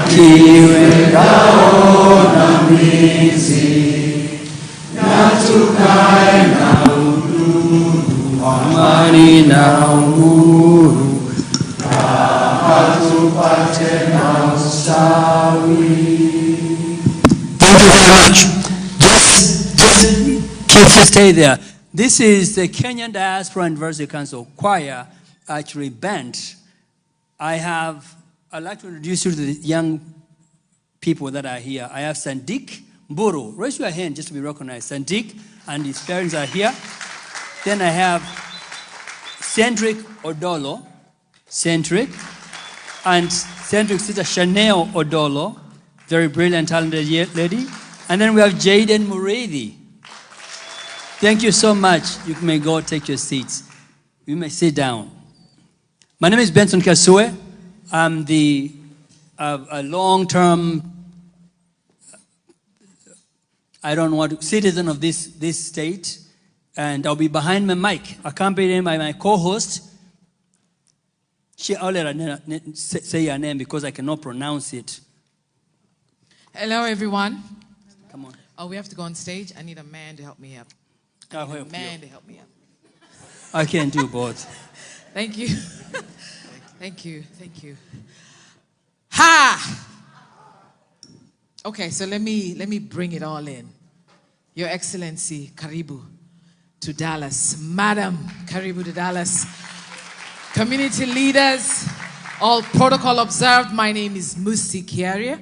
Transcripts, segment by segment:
kiwekao na mwizi, na tukae na uhuru, amani na uhuru, raha tupate na ustawi. Thank you very much. Just stay there. This is the Kenyan Diaspora University Council Choir, actually band. I'd like to introduce you to the young people that are here. I have Sandik Mburu. Raise your hand just to be recognized. Sandik and his parents are here. Then I have Cedric Odolo. Cedric. And Cedric's sister Chanel Odolo. Very brilliant, talented lady. And then we have Jaden Muredi. Thank you so much. You may go take your seats. You may sit down. My name is Benson Kasue. I'm a long-term, citizen of this state, and I'll be behind my mic, accompanied by my co-host. I'll let her say her name because I cannot pronounce it. Hello, everyone. Come on. Oh, we have to go on stage? I need a man to help me up. I'll help you. Man to help me up. I can do both. Thank you. Thank you. Thank you. Ha! Okay, so let me bring it all in. Your Excellency, Karibu to Dallas. Madam, Karibu to Dallas. Community leaders, all protocol observed. My name is Musi Kiaria.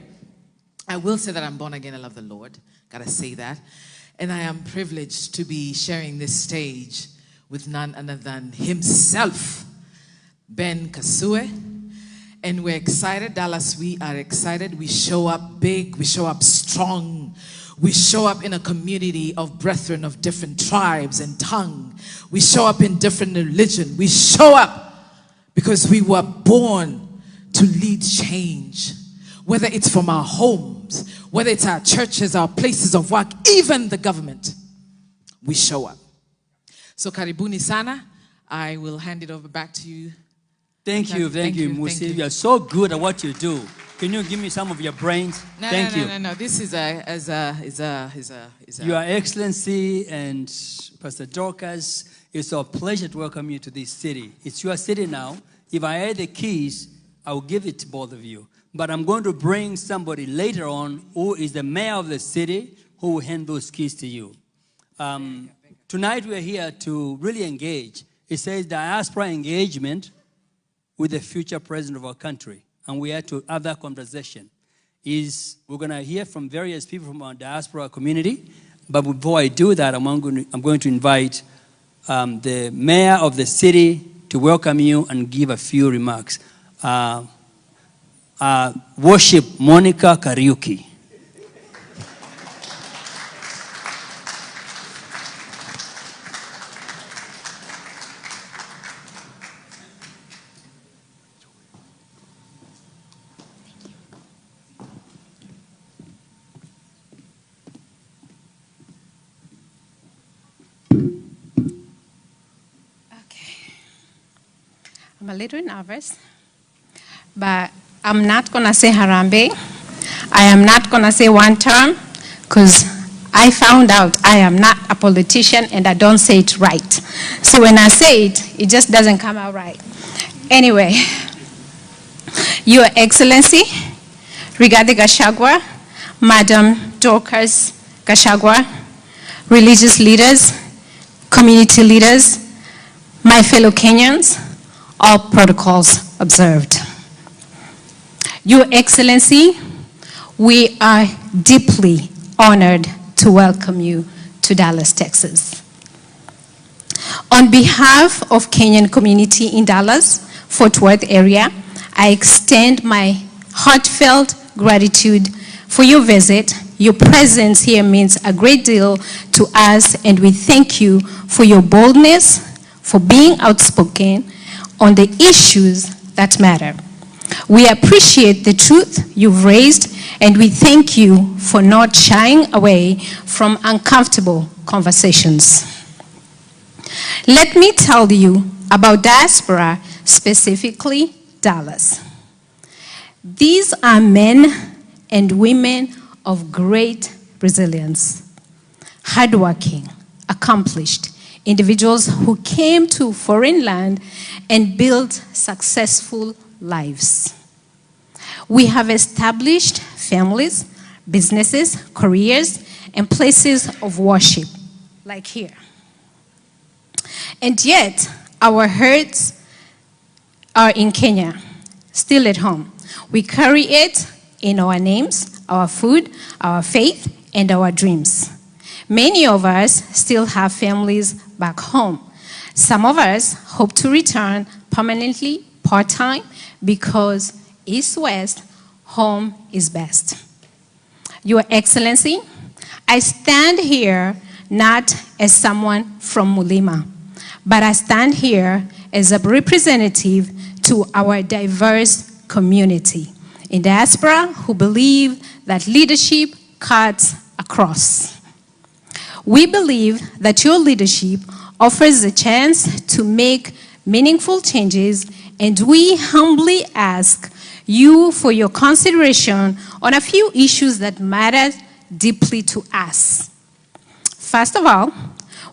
I will say that I'm born again. I love the Lord. Gotta say that. And I am privileged to be sharing this stage with none other than himself, Ben Kasue. And we're excited, Dallas, we are excited. We show up big, we show up strong. We show up in a community of brethren of different tribes and tongue. We show up in different religion. We show up because we were born to lead change. Whether it's from our homes, whether it's our churches, our places of work, even the government, we show up. So karibuni sana. I will hand it over back to you. Thank you, Musi. You are so good at what you do. Can you give me some of your brains? Thank you. No. This is a. Your Excellency and Pastor Dorcas, it's a pleasure to welcome you to this city. It's your city now. If I had the keys, I will give it to both of you. But I'm going to bring somebody later on who is the mayor of the city who will hand those keys to you. Tonight we're here to really engage. It says diaspora engagement with the future president of our country. And we had to have that conversation. We're going to hear from various people from our diaspora community. But before I do that, I'm going to invite the mayor of the city to welcome you and give a few remarks. Worship Monica Kariuki. I'm a little nervous, but I'm not going to say Harambe. I am not going to say one term, because I found out I am not a politician and I don't say it right. So when I say it, it just doesn't come out right. Anyway, Your Excellency, Rigathi Gachagua, Madam Dorcas Gachagua, religious leaders, community leaders, my fellow Kenyans, all protocols observed. Your Excellency, we are deeply honored to welcome you to Dallas, Texas. On behalf of Kenyan community in Dallas, Fort Worth area, I extend my heartfelt gratitude for your visit. Your presence here means a great deal to us, and we thank you for your boldness, for being outspoken on the issues that matter. We appreciate the truth you've raised, and we thank you for not shying away from uncomfortable conversations. Let me tell you about diaspora, specifically Dallas. These are men and women of great resilience, hardworking, accomplished individuals who came to foreign land and built successful lives. We have established families, businesses, careers, and places of worship, like here. And yet, our hearts are in Kenya, still at home. We carry it in our names, our food, our faith, and our dreams. Many of us still have families back home. Some of us hope to return permanently, part-time, because East-West, home is best. Your Excellency, I stand here not as someone from Mulima, but I stand here as a representative to our diverse community in diaspora who believe that leadership cuts across. We believe that your leadership offers a chance to make meaningful changes, and we humbly ask you for your consideration on a few issues that matter deeply to us. First of all,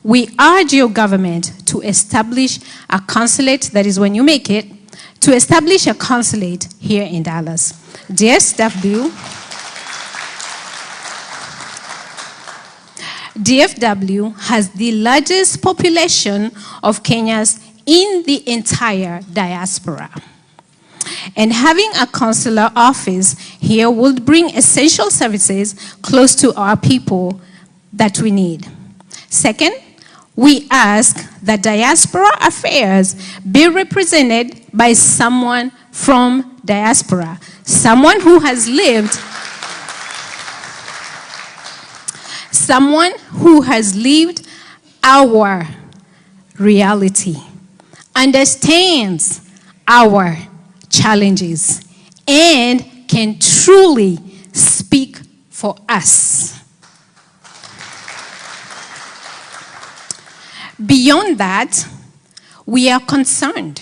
we urge your government to establish a consulate, that is when you make it, to establish a consulate here in Dallas. DFW has the largest population of Kenyans in the entire diaspora. And having a consular office here will bring essential services close to our people that we need. Second, we ask that diaspora affairs be represented by someone from diaspora, someone who has lived our reality, understands our challenges, and can truly speak for us. Beyond that, we are concerned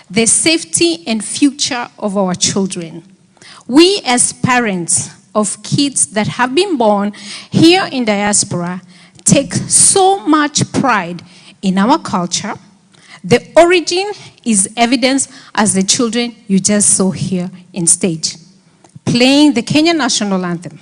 the safety and future of our children. We as parents of kids that have been born here in diaspora take so much pride in our culture. The origin is evidence as the children you just saw here in stage, playing the Kenyan national anthem.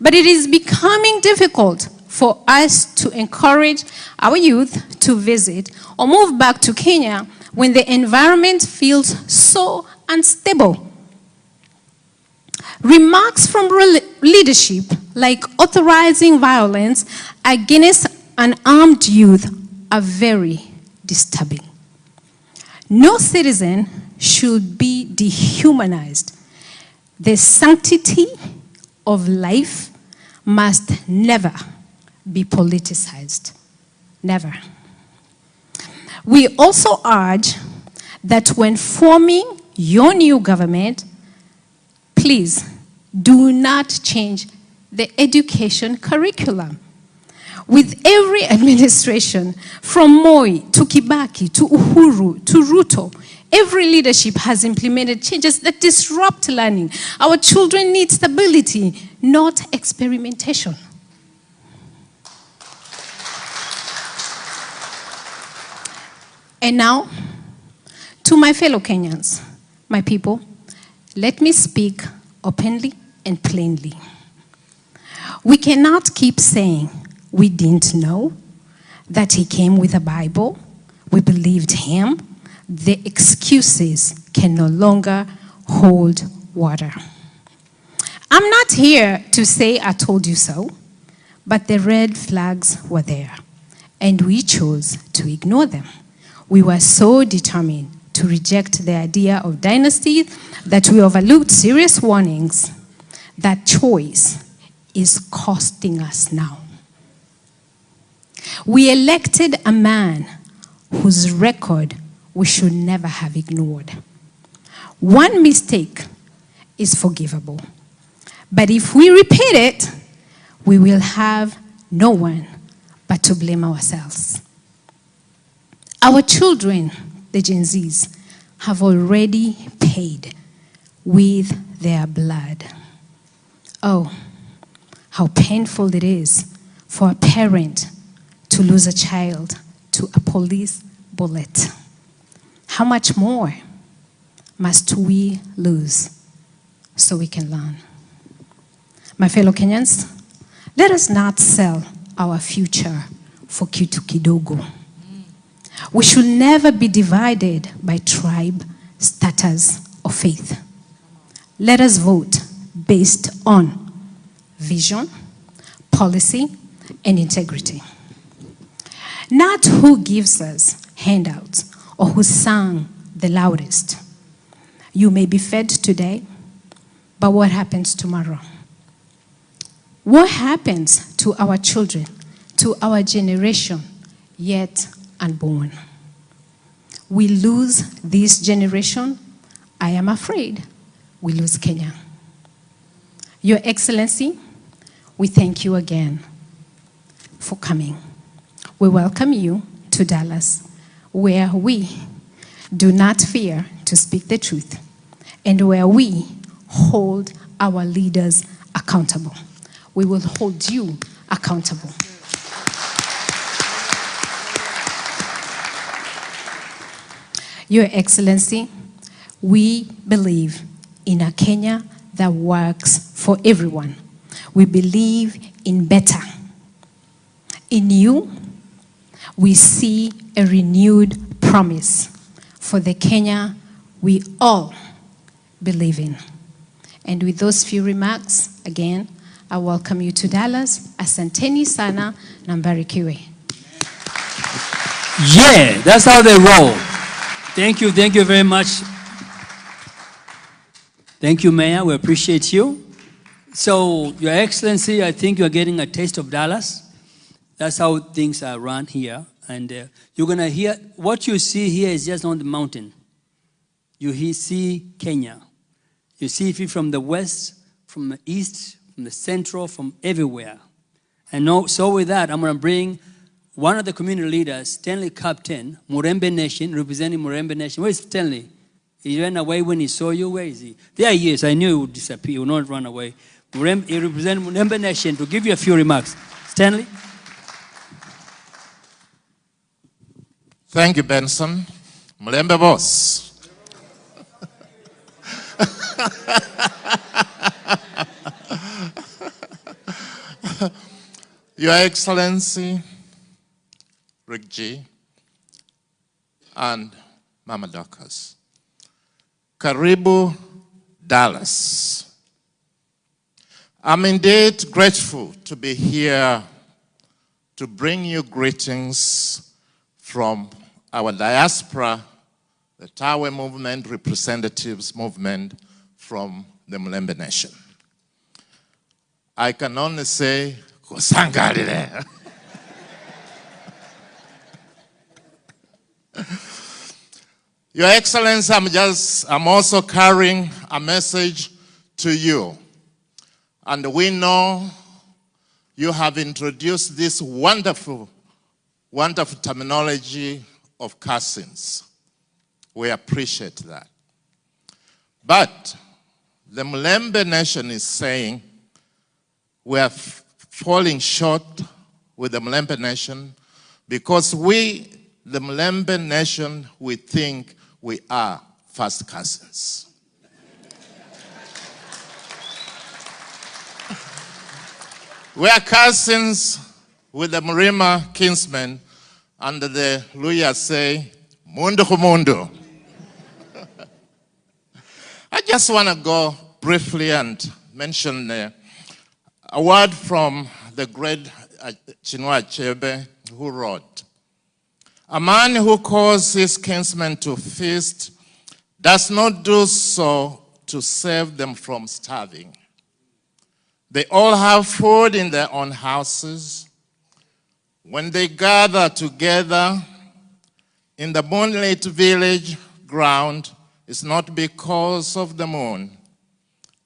But it is becoming difficult for us to encourage our youth to visit or move back to Kenya when the environment feels so unstable. Remarks from leadership, like authorizing violence against unarmed youth, are very disturbing. No citizen should be dehumanized. The sanctity of life must never be politicized. Never. We also urge that when forming your new government, please do not change the education curriculum. With every administration, from Moi to Kibaki to Uhuru to Ruto, every leadership has implemented changes that disrupt learning. Our children need stability, not experimentation. And now, to my fellow Kenyans, my people, let me speak openly and plainly. We cannot keep saying we didn't know, that he came with a Bible, we believed him. The excuses can no longer hold water. I'm not here to say I told you so, but the red flags were there, and we chose to ignore them. We were so determined to reject the idea of dynasty that we overlooked serious warnings. That choice is costing us now. We elected a man whose record we should never have ignored. One mistake is forgivable, but if we repeat it, we will have no one but to blame ourselves. Our children, the Gen Zs, have already paid with their blood. Oh, how painful it is for a parent to lose a child to a police bullet. How much more must we lose so we can learn? My fellow Kenyans, let us not sell our future for kitu kidogo. We should never be divided by tribe, status, or faith. Let us vote based on vision, policy, and integrity. Not who gives us handouts or who sang the loudest. You may be fed today, but what happens tomorrow? What happens to our children, to our generation yet unborn? We lose this generation, I am afraid we lose Kenya. Your Excellency, we thank you again for coming. We welcome you to Dallas, where we do not fear to speak the truth and where we hold our leaders accountable. We will hold you accountable. Your Excellency, we believe in a Kenya that works for everyone. We believe in better. In you, we see a renewed promise for the Kenya we all believe in. And with those few remarks, again, I welcome you to Dallas. Asanteni sana na mbarikiwe. Yeah, that's how they roll. Thank you very much. Thank you, Mayor, we appreciate you. So, Your Excellency, I think you're getting a taste of Dallas. That's how things are run here. And you're gonna hear, what you see here is just on the mountain. You see Kenya. You see it from the west, from the east, from the central, from everywhere. And so with that, I'm gonna bring one of the community leaders, Stanley Captain, Mutembei Nation, representing Mutembei Nation. Where is Stanley? He ran away when he saw you. Where is he? There he is. I knew he would disappear. He would not run away. He represents Mutembei Nation to give you a few remarks. Stanley? Thank you, Benson. Mulembe boss. Your Excellency, Rick G, and Mama Docas. Karibu, Dallas. I'm indeed grateful to be here to bring you greetings from our diaspora, the Tawe movement, representatives movement from the Mutembei Nation. I can only say, Kusangalile. Your Excellency, I'm also carrying a message to you. And we know you have introduced this wonderful terminology of cousins. We appreciate that. But the Mutembei Nation is saying we are falling short with the Mutembei Nation because we, the Mutembei Nation, we think we are first cousins. We are cousins with the Mrima kinsmen, and the Luya say, Mundu Kumundu. I just want to go briefly and mention a word from the great Chinua Achebe, who wrote, "A man who calls his kinsmen to feast does not do so to save them from starving. They all have food in their own houses. When they gather together in the moonlit village ground, it's not because of the moon.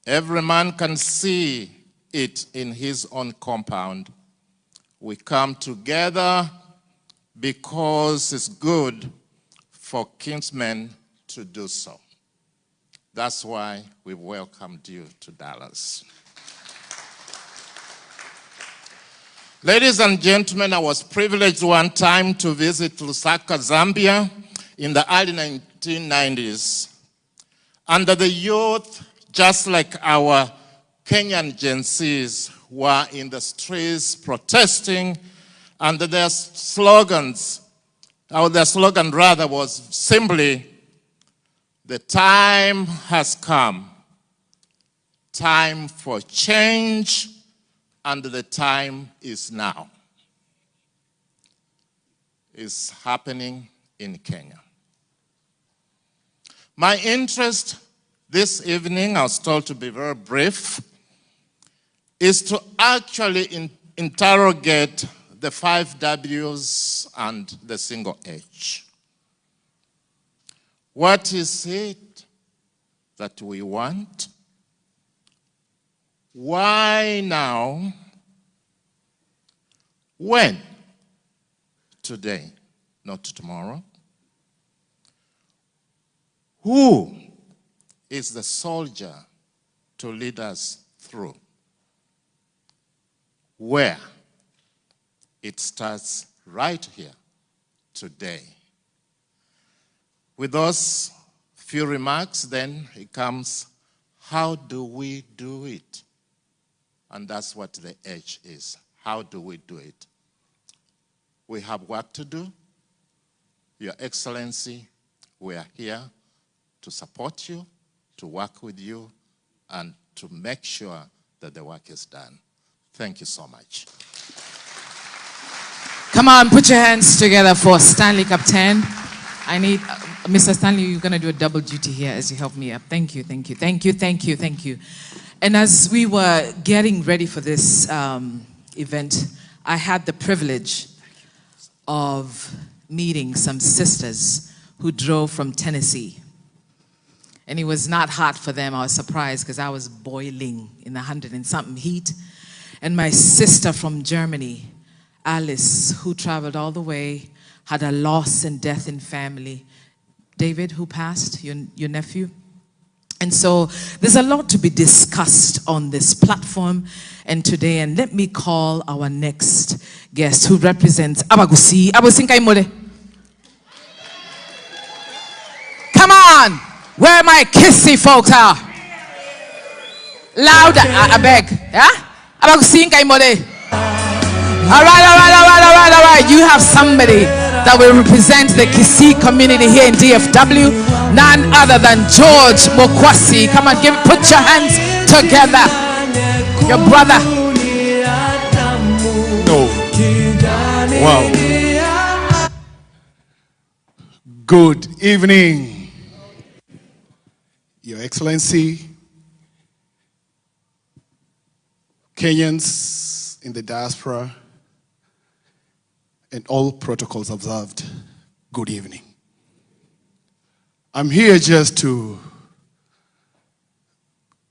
Every man can see it in his own compound. We come together because it's good for kinsmen to do so." That's why we welcomed you to Dallas. Ladies and gentlemen, I was privileged one time to visit Lusaka, Zambia in the early 1990s. And the youth, just like our Kenyan Gen Zs, were in the streets protesting, and their slogans, or their slogan rather, was simply, "The time has come, time for change, and the time is now." It's happening in Kenya. My interest this evening, I was told to be very brief, is to actually interrogate the 5 W's and the single H. What is it that we want? Why now? When? Today, not tomorrow. Who is the soldier to lead us through? Where? It starts right here, today. With those few remarks, then it comes, how do we do it? And that's what the H is. How do we do it? We have work to do. Your Excellency, we are here to support you, to work with you, and to make sure that the work is done. Thank you so much. Come on, put your hands together for Stanley Captain. I need, Mr. Stanley, you're going to do a double duty here as you help me up. Thank you, thank you, thank you, thank you, thank you. And as we were getting ready for this event, I had the privilege of meeting some sisters who drove from Tennessee. And it was not hot for them. I was surprised because I was boiling in 100 and something heat. And my sister from Germany, Alice, who traveled all the way, had a loss and death in family. David, who passed, your nephew. And so there's a lot to be discussed on this platform and today. And let me call our next guest who represents Advocacy. Come on, where my kissy folks are. Louder, I beg. Yeah? Advocacy. All right. You have somebody that will represent the Kisii community here in DFW, none other than George Mokwasi. Come on, put your hands together. Your brother. No. Wow. Good evening, Your Excellency, Kenyans in the diaspora, and all protocols observed, good evening. I'm here just to,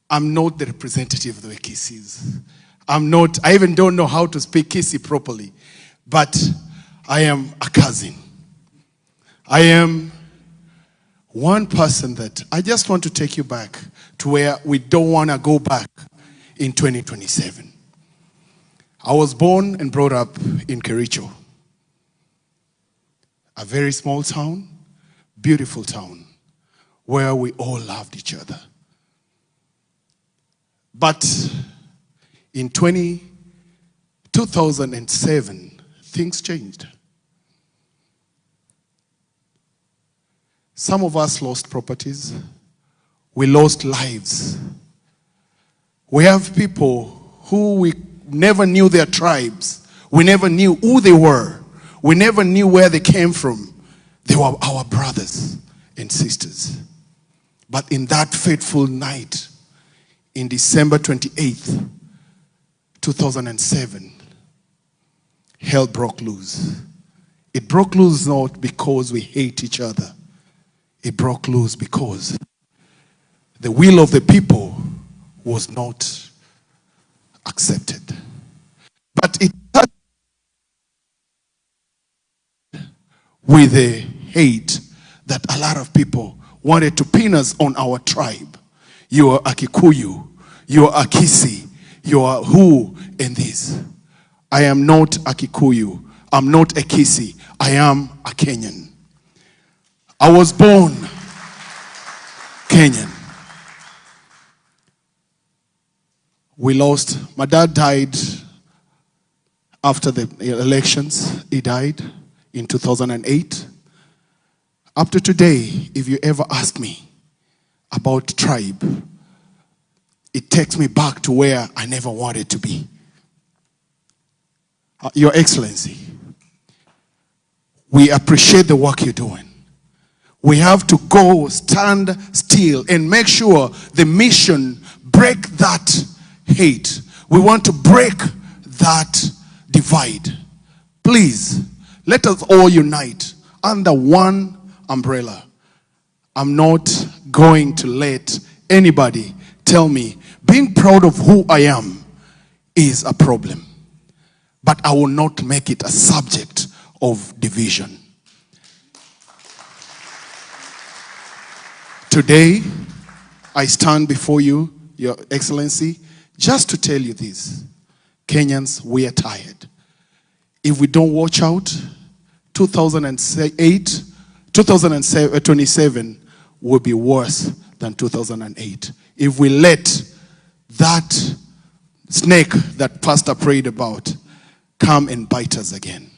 I'm not the representative of the Kisis. I even don't know how to speak Kisii properly, but I am a cousin. I am one person that I just want to take you back to where we don't want to go back in 2027. I was born and brought up in Kericho. A very small town, beautiful town, where we all loved each other. But in 2007, things changed. Some of us lost properties. We lost lives. We have people who we never knew their tribes. We never knew who they were. We never knew where they came from. They were our brothers and sisters. But in that fateful night, in December 28th, 2007, hell broke loose. It broke loose not because we hate each other. It broke loose because the will of the people was not accepted. But it started with the hate that a lot of people wanted to pin us on our tribe. You are a Kikuyu, you are a Kisi, you are who in this. I am not a Kikuyu, I'm not a Kisi, I am a Kenyan. I was born Kenyan. We lost, my dad died after the elections. He died in 2008. Up to today, if you ever ask me about tribe, it takes me back to where I never wanted to be. Your Excellency, we appreciate the work you're doing. We have to go stand still and make sure the mission break that hate. We want to break that divide. Please, let us all unite under one umbrella. I'm not going to let anybody tell me being proud of who I am is a problem. But I will not make it a subject of division. Today, I stand before you, Your Excellency, just to tell you this. Kenyans, we are tired. If we don't watch out, 2027 will be worse than 2008. If we let that snake that Pastor prayed about come and bite us again.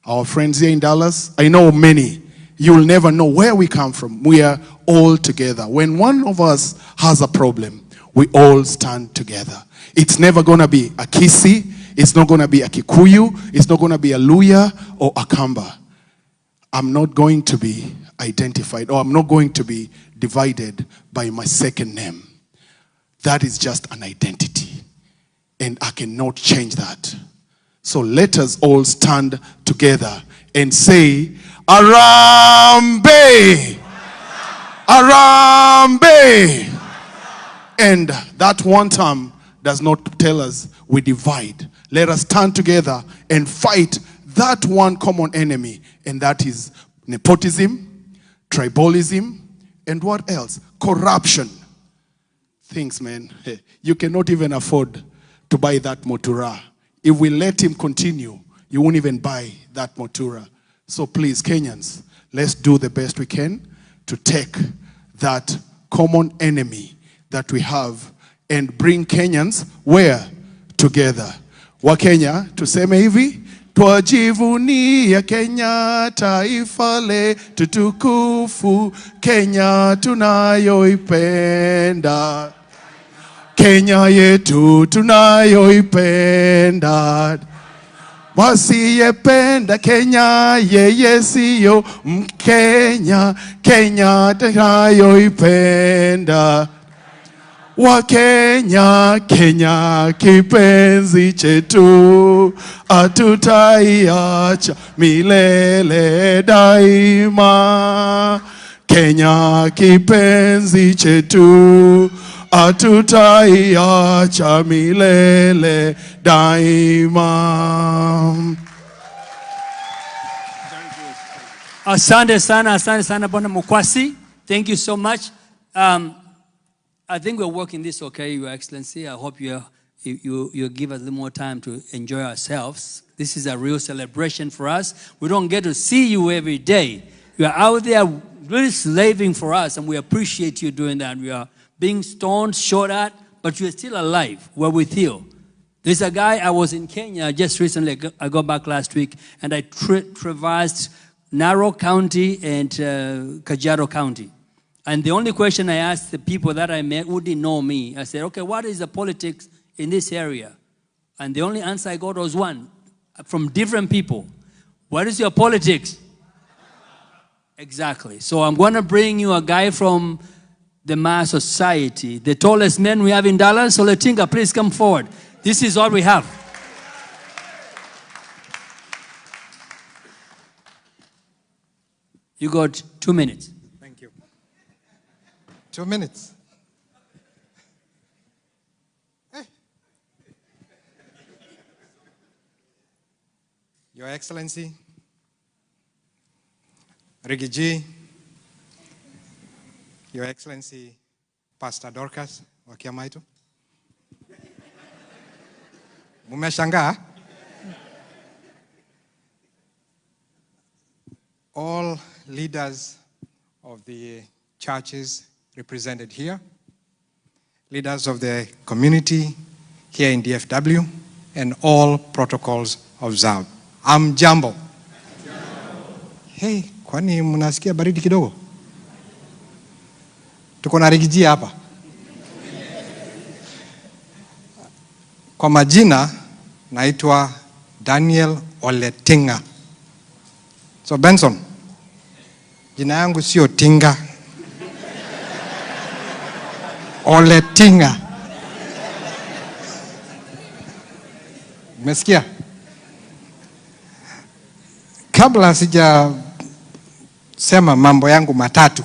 Our friends here in Dallas, I know many, you'll never know where we come from. We are all together. When one of us has a problem, we all stand together. It's never going to be a Kisi, it's not going to be a Kikuyu, it's not going to be a Luya or a Kamba. I'm not going to be identified, or I'm not going to be divided by my second name. That is just an identity, and I cannot change that. So let us all stand together and say, Arambe! Arambe! And that one term does not tell us we divide. Let us stand together and fight that one common enemy, and that is nepotism, tribalism, and what else? Corruption. Things, man. You cannot even afford to buy that motura. If we let him continue, you won't even buy that motura. So please, Kenyans, let's do the best we can to take that common enemy that we have and bring Kenyans where? Together. Wakenya, tuseme hivi, twajivunia Kenya, taifa letu tukufu, Kenya tunayoipenda. Kenya yetu tunayoipenda. Wasiyependa Kenya, yeye siyo Mkenya. Kenya tunayoipenda. Wakenya, Kenya kipenzi chetu, hatutaiacha milele daima. Kenya kipenzi chetu, hatutaiacha milele daima. Asante sana, Bwana Mukwasi. Thank you so much. I think we're working this okay, Your Excellency. I hope you give us a little more time to enjoy ourselves. This is a real celebration for us. We don't get to see you every day. You are out there really slaving for us, and we appreciate you doing that. We are being stoned, shot at, but you're still alive. We're with you. There's a guy, I was in Kenya just recently. I got back last week, and I traversed Narok County and Kajiado County. And the only question I asked the people that I met who didn't know me, I said, okay, what is the politics in this area? And the only answer I got was one, from different people. What is your politics? Exactly. So I'm going to bring you a guy from the mass society, the tallest man we have in Dallas. Oletinga, please come forward. This is all we have. You got 2 minutes. 2 minutes. Hey. Your Excellency, Rigiji, Your Excellency, Pastor Dorcas wa Kiamaitu. Mumeshangaa? All leaders of the churches represented here, leaders of the community here in DFW, and all protocols observed. Jambo. Hey, kwani mnasikia baridi kidogo? Tuko na rigijia hapa. Kwa majina naitwa Daniel Oletinga. So Benson, jina yangu sio Tinga. Oletinga. Umesikia? Kabla sija sema mambo yangu matatu.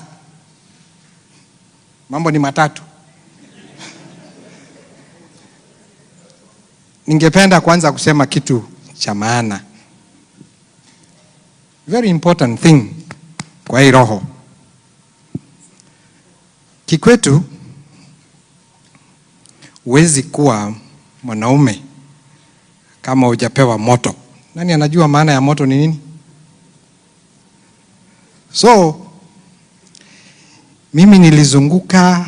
Mambo ni matatu. Ningependa kwanza kusema kitu cha maana. Very important thing kwa hii roho. Kikwetu huwezi kuwa mwanaume kama hujapewa moto. Nani anajua maana ya moto ni nini? So mimi nilizunguka,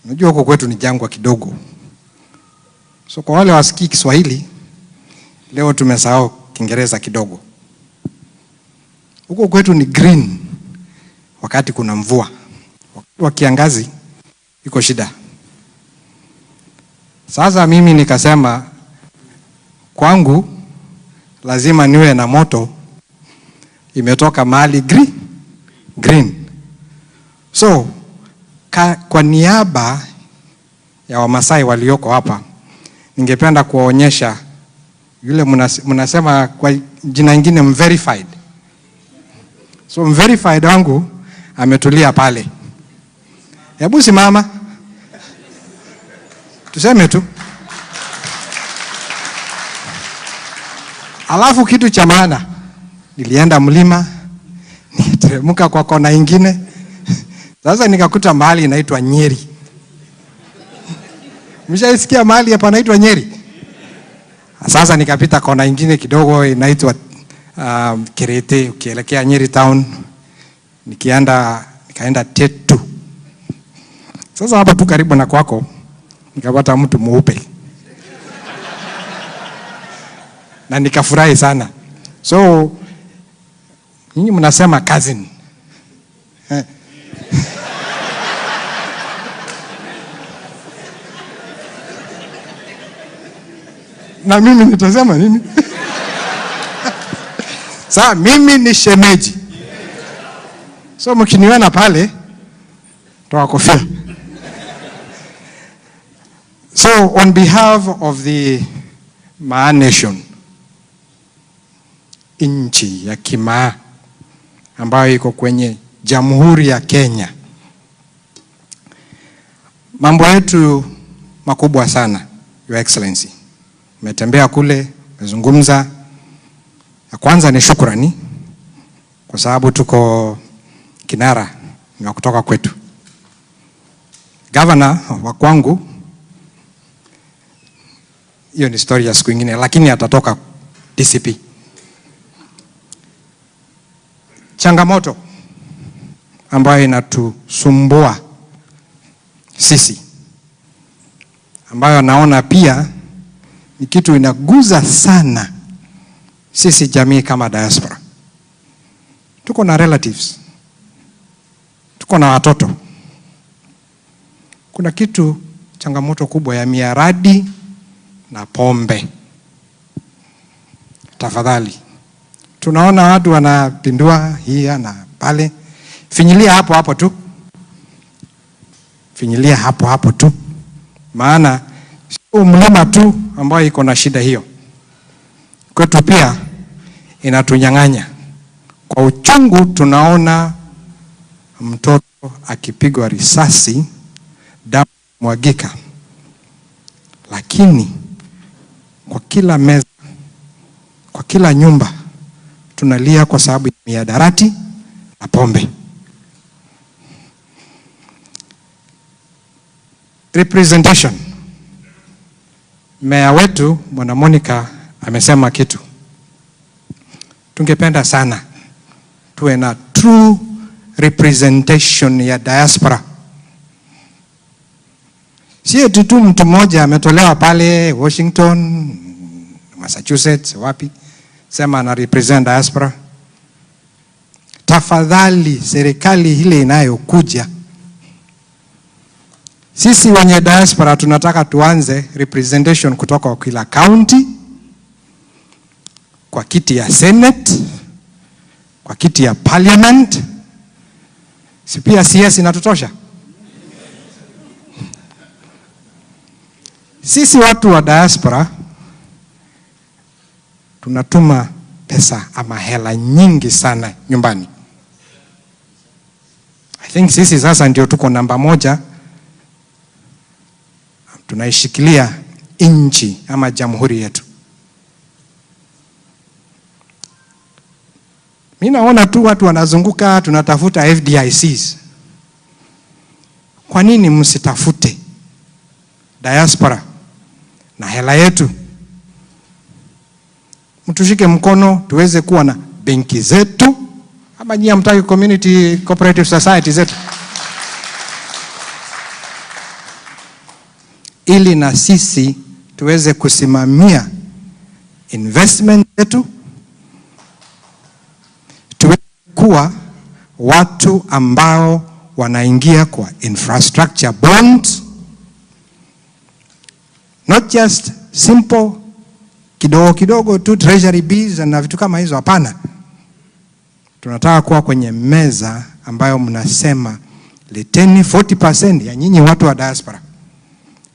unajua huko kwetu ni jangwa kidogo. So kwa wale wasikii Kiswahili, leo tumesahau Kiingereza kidogo. Huko kwetu ni green wakati kuna mvua. Wakati wa kiangazi iko shida. Sasa mimi nikasema kwangu lazima niwe na moto imetoka mahali green. So kwa niaba ya Wamasai walioko hapa, ningependa kuwaonyesha yule mnasema kwa jina lingine verified. So verified wangu ametulia pale. Hebu simama. Tuseme tu. Alafu kitu cha maana, nilienda mlima, niteremka kwa kona ingine. Sasa nikakuta mahali inaitwa Nyeri. Mshaisikia mahali hapa inaitwa Nyeri? Sasa nikapita kona ingine kidogo inaitwa Kirete, ukielekea Nyeri town. Nikaenda Tetu. Sasa hapa tu karibu na kwako nikapata mtu mweupe. Na nikafurahi sana. So nyinyi mnasema cousin. Na mimi nitasema nini? Sasa mimi ni shemeji. So mkiniona pale toa kofia. So on behalf of the Maa Nation, nchi ya Kimaa ambayo iko kwenye Jamhuri ya Kenya, mambo yetu makubwa sana, Your Excellency. Umetembea kule, umezungumza. Ya kwanza ni shukrani kwa sababu tuko kinara na kutoka kwetu. Governor wa kwangu, hiyo ni story ya siku nyingine, lakini atatoka DCP. Changamoto ambayo inatusumbua sisi, ambayo naona pia ni kitu inaguza sana sisi jamii kama diaspora. Tuko na relatives, tuko na watoto. Kuna kitu changamoto kubwa ya miaradi na pombe. Tafadhali, tunaona watu wanapindua hii na pale. Finyilia hapo hapo tu. Finyilia hapo hapo tu. Maana sio mlima tu ambao iko na shida hiyo. Kwetu pia inatunyang'anya. Kwa uchungu tunaona mtoto akipigwa risasi, damu mwagika. Lakini kwa kila meza, kwa kila nyumba tunalia kwa sababu ya mihadarati na pombe. Representation. Meya wetu Bwana Monica amesema kitu. Tungependa sana tuwe na true representation ya diaspora. Sio tu mtu mmoja ametolewa pale Washington, Massachusetts, wapi, sema ana represent diaspora. Tafadhali serikali ile inayokuja, sisi wenye diaspora tunataka tuanze representation kutoka kwa kila county, kwa kiti ya Senate, kwa kiti ya Parliament. Si pia CS inatutosha? Sisi watu wa diaspora tunatuma pesa ama hela nyingi sana nyumbani. I think sisi sasa ndio tuko namba moja. Tunaishikilia nchi ama jamhuri yetu. Mimi naona tu watu wanazunguka tunatafuta FDICs. Kwa nini msitafute diaspora na hela yetu? Mtushike mkono tuweze kuwa na benki zetu, ama nyinyi mtaki community cooperative society zetu, ili na sisi tuweze kusimamia investment zetu, tuweze kuwa watu ambao wanaingia kwa infrastructure bonds, not just simple kidogo kidogo tu treasury bills na vitu kama hizo. Hapana, tunataka kuwa kwenye meza ambayo mnasema leteni 40% ya nyinyi watu wa diaspora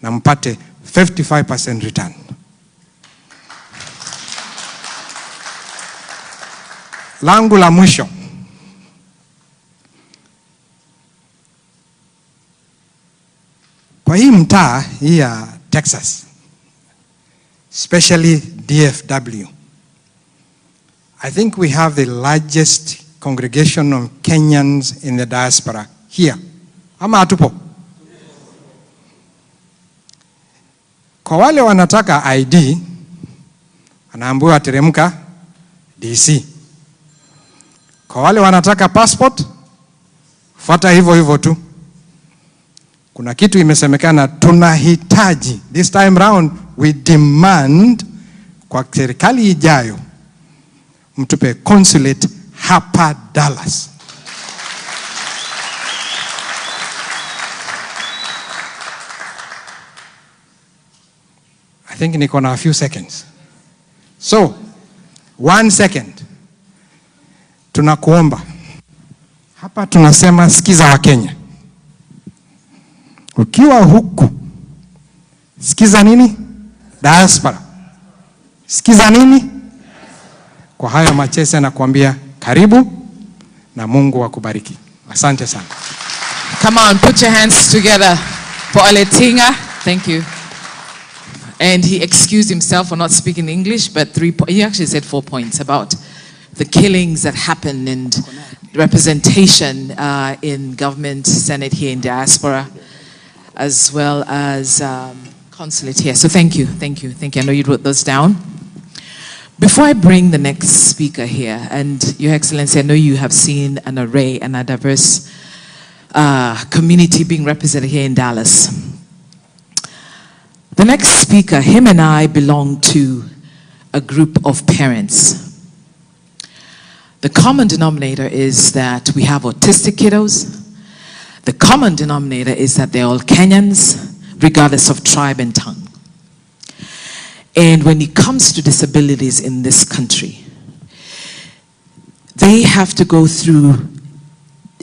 na mpate 55% return. Langu la mwisho, kwa hii mtaa hii ya Texas, especially DFW, I think we have the largest congregation of Kenyans in the diaspora here. Ama hatupo? Kwa wale wanataka ID, anaambiwa teremka DC. Kwa wale wanataka passport, fuata hivyo hivyo tu. Kuna kitu imesemekana tunahitaji, this time round we demand kwa serikali ijayo mtupe consulate hapa Dallas. I think niko na a few seconds. So, 1 second. Tunakuomba. Hapa tunasema sikiza wa Kenya. Ukiwa huku, sikiza nini? Diaspora. Sikiza nini? Kwa hayo machache nakuambia karibu na Mungu akubariki. Asante sana. Come on, put your hands together for Aletinga. Thank you. And he excused himself for not speaking English, but he actually said 4 points about the killings that happened and representation in government, Senate here in diaspora, as well as consulate here. So thank you. I know you wrote those down. Before I bring the next speaker here, and Your Excellency, I know you have seen an array and a diverse community being represented here in Dallas. The next speaker, him and I belong to a group of parents. The common denominator is that we have autistic kiddos. The common denominator is that they're all Kenyans, regardless of tribe and tongue. And when it comes to disabilities in this country, they have to go through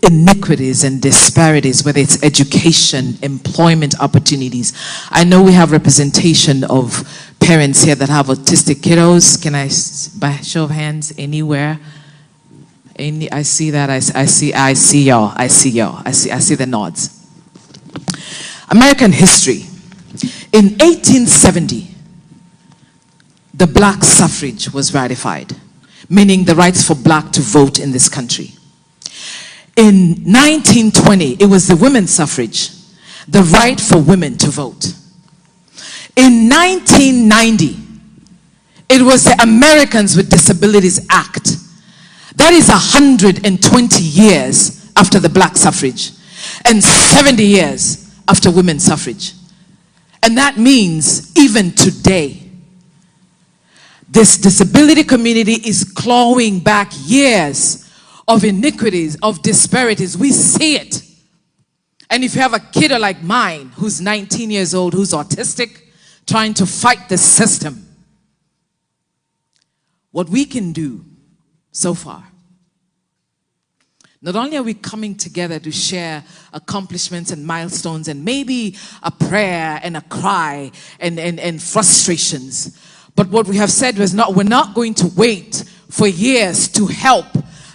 iniquities and disparities, whether it's education, employment opportunities. I know we have representation of parents here that have autistic kiddos. Can I, by show of hands, anywhere? I see that, I see y'all, I see the nods. American history. In 1870, the black suffrage was ratified, meaning the rights for black to vote in this country. In 1920, it was the women's suffrage. the right for women to vote. In 1990, it was the Americans with Disabilities Act. That is 120 years after the black suffrage and 70 years after women's suffrage. And that means even today, this disability community is clawing back years of iniquities, of disparities. We see it. And if you have a kid like mine who's 19 years old, who's autistic, trying to fight the system, what we can do so far, not only are we coming together to share accomplishments and milestones and maybe a prayer and a cry and frustrations, but what we have said was we're not going to wait for years to help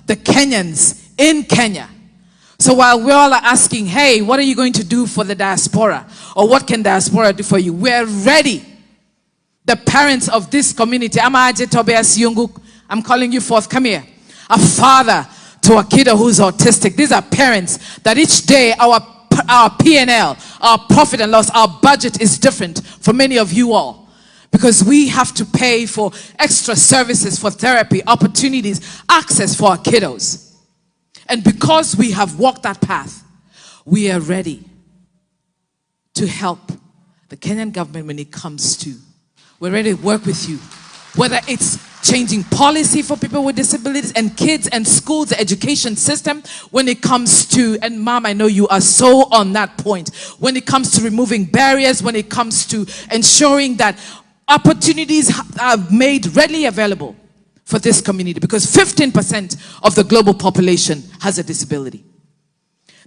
the Kenyans in Kenya. So while we all are asking, hey, what are you going to do for the diaspora? Or what can diaspora do for you? We're ready. The parents of this community, Amaje Tobias Yungu, I'm calling you forth, come here. A father to a kid who's autistic. These are parents that each day our P&L, our profit and loss, our budget is different for many of you all. Because we have to pay for extra services, for therapy, opportunities, access for our kiddos. And because we have walked that path, we are ready to help the Kenyan government when it comes to, we're ready to work with you. Whether it's changing policy for people with disabilities and kids and schools, the education system, when it comes to, and Mom, I know you are so on that point, when it comes to removing barriers, when it comes to ensuring that opportunities are made readily available for this community, because 15% of the global population has a disability.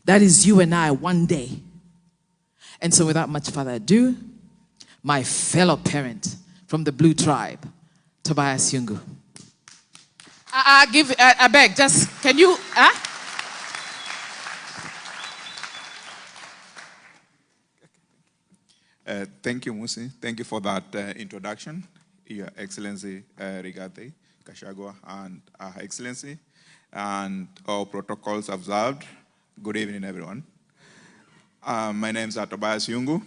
That is you and I one day. And so without much further ado, my fellow parent from the Blue Tribe, Tobias Yungu. I beg, just, can you, Thank you, Musi. Thank you for that introduction, Your Excellency Rigathi Gachagua and Her Excellency, and all protocols observed. Good evening, everyone. My name is Tobias Yungu,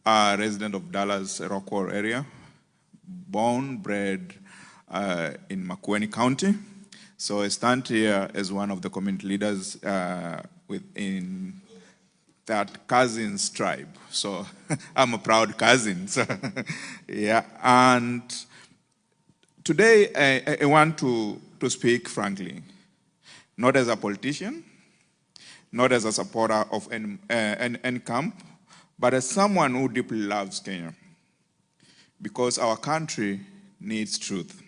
resident of Dallas, Rockwall area, born, bred in makwiny County. So I stand here as one of the community leaders within that cousin's tribe. So I'm a proud cousin. So, yeah, and today I want to speak frankly, not as a politician, not as a supporter of any camp, but as someone who deeply loves Kenya, because our country needs truth.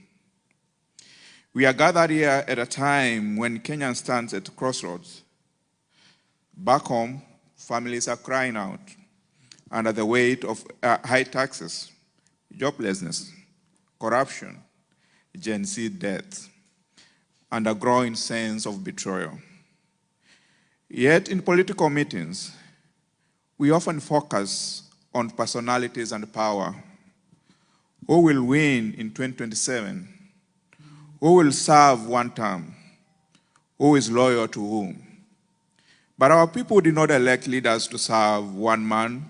We are gathered here at a time when Kenya stands at crossroads. Back home, families are crying out under the weight of high taxes, joblessness, corruption, Gen Z deaths, and a growing sense of betrayal. Yet in political meetings, we often focus on personalities and power. Who will win in 2027? Who will serve one term? Who is loyal to whom? But our people did not elect leaders to serve one man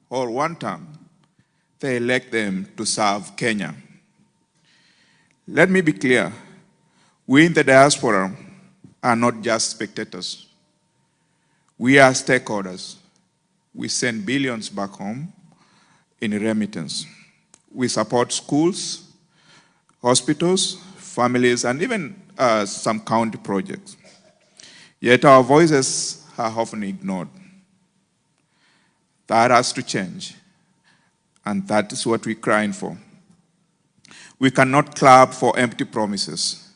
or one term. They elect them to serve Kenya. Let me be clear. We in the diaspora are not just spectators. We are stakeholders. We send billions back home in remittance. We support schools, hospitals, families, and even some county projects. Yet our voices are often ignored. That has to change, and that is what we're crying for. We cannot clap for empty promises.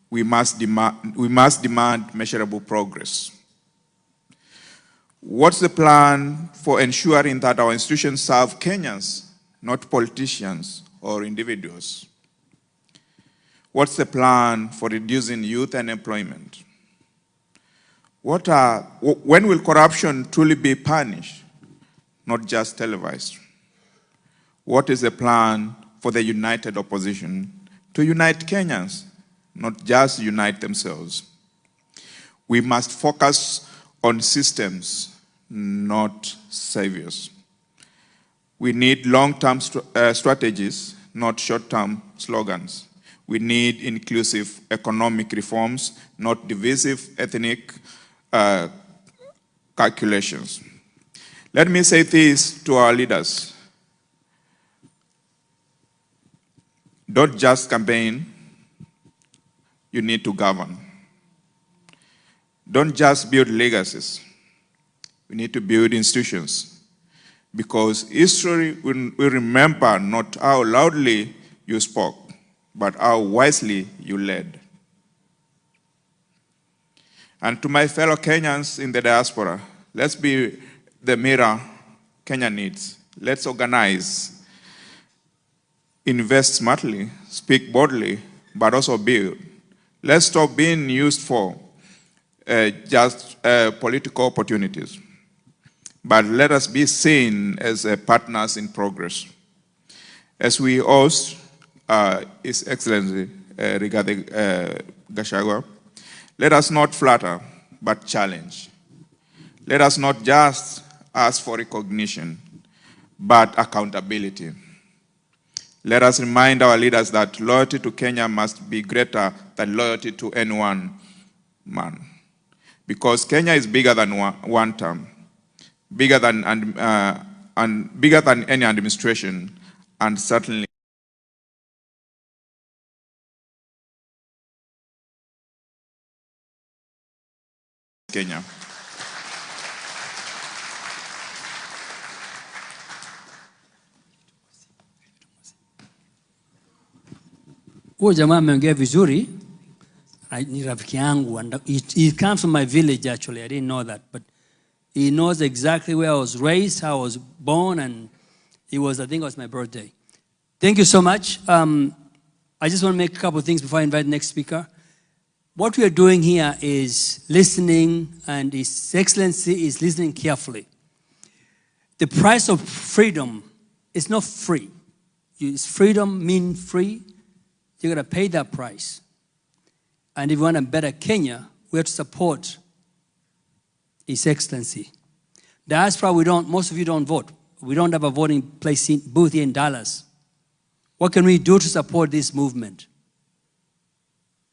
We must demand measurable progress. What's the plan for ensuring that our institutions serve Kenyans, not politicians or individuals? What's the plan for reducing youth unemployment? When will corruption truly be punished, not just televised? What is the plan for the united opposition to unite Kenyans, not just unite themselves? We must focus on systems, not saviors. We need long-term strategies, not short-term slogans. We need inclusive economic reforms, not divisive ethnic calculations. Let me say this to our leaders. Don't just campaign, you need to govern. Don't just build legacies, we need to build institutions. Because history will remember not how loudly you spoke, but how wisely you led. And to my fellow Kenyans in the diaspora, let's be the mirror Kenya needs. Let's organize, invest smartly, speak boldly, but also build. Let's stop being used for just political opportunities. But let us be seen as partners in progress. As we host His Excellency regarding Gachagua, let us not flatter, but challenge. Let us not just ask for recognition, but accountability. Let us remind our leaders that loyalty to Kenya must be greater than loyalty to any one man. Because Kenya is bigger than one term, bigger than any administration, and certainly Kenya. Huyo jamaa ameongea vizuri, ni rafiki yangu, and he comes from my village actually. I didn't know that, but he knows exactly where I was raised, how I was born, and I think it was my birthday. Thank you so much. I just want to make a couple of things before I invite the next speaker. What we are doing here is listening, and His Excellency is listening carefully. The price of freedom is not free. Is freedom mean free? You're going to pay that price. And if we want a better Kenya, we have to support His Excellency. Diaspora, most of you don't vote. We don't have a voting booth here in Dallas. What can we do to support this movement?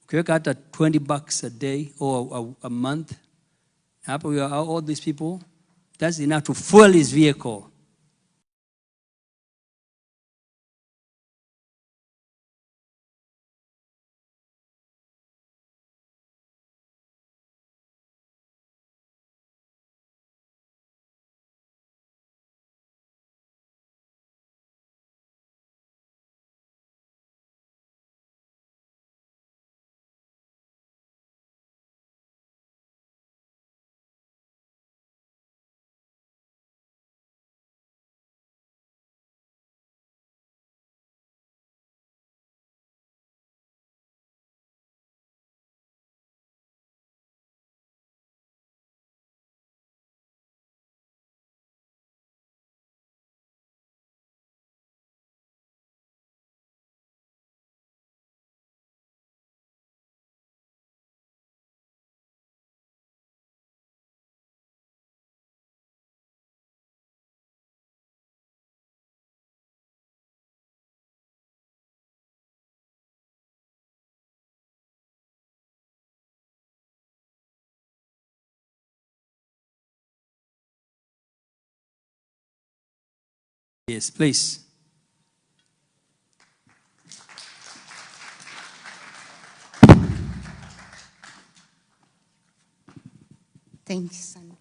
Okay, got $20 a day or a month. All these people, that's enough to fuel his vehicle. Yes, please. Thank you, son.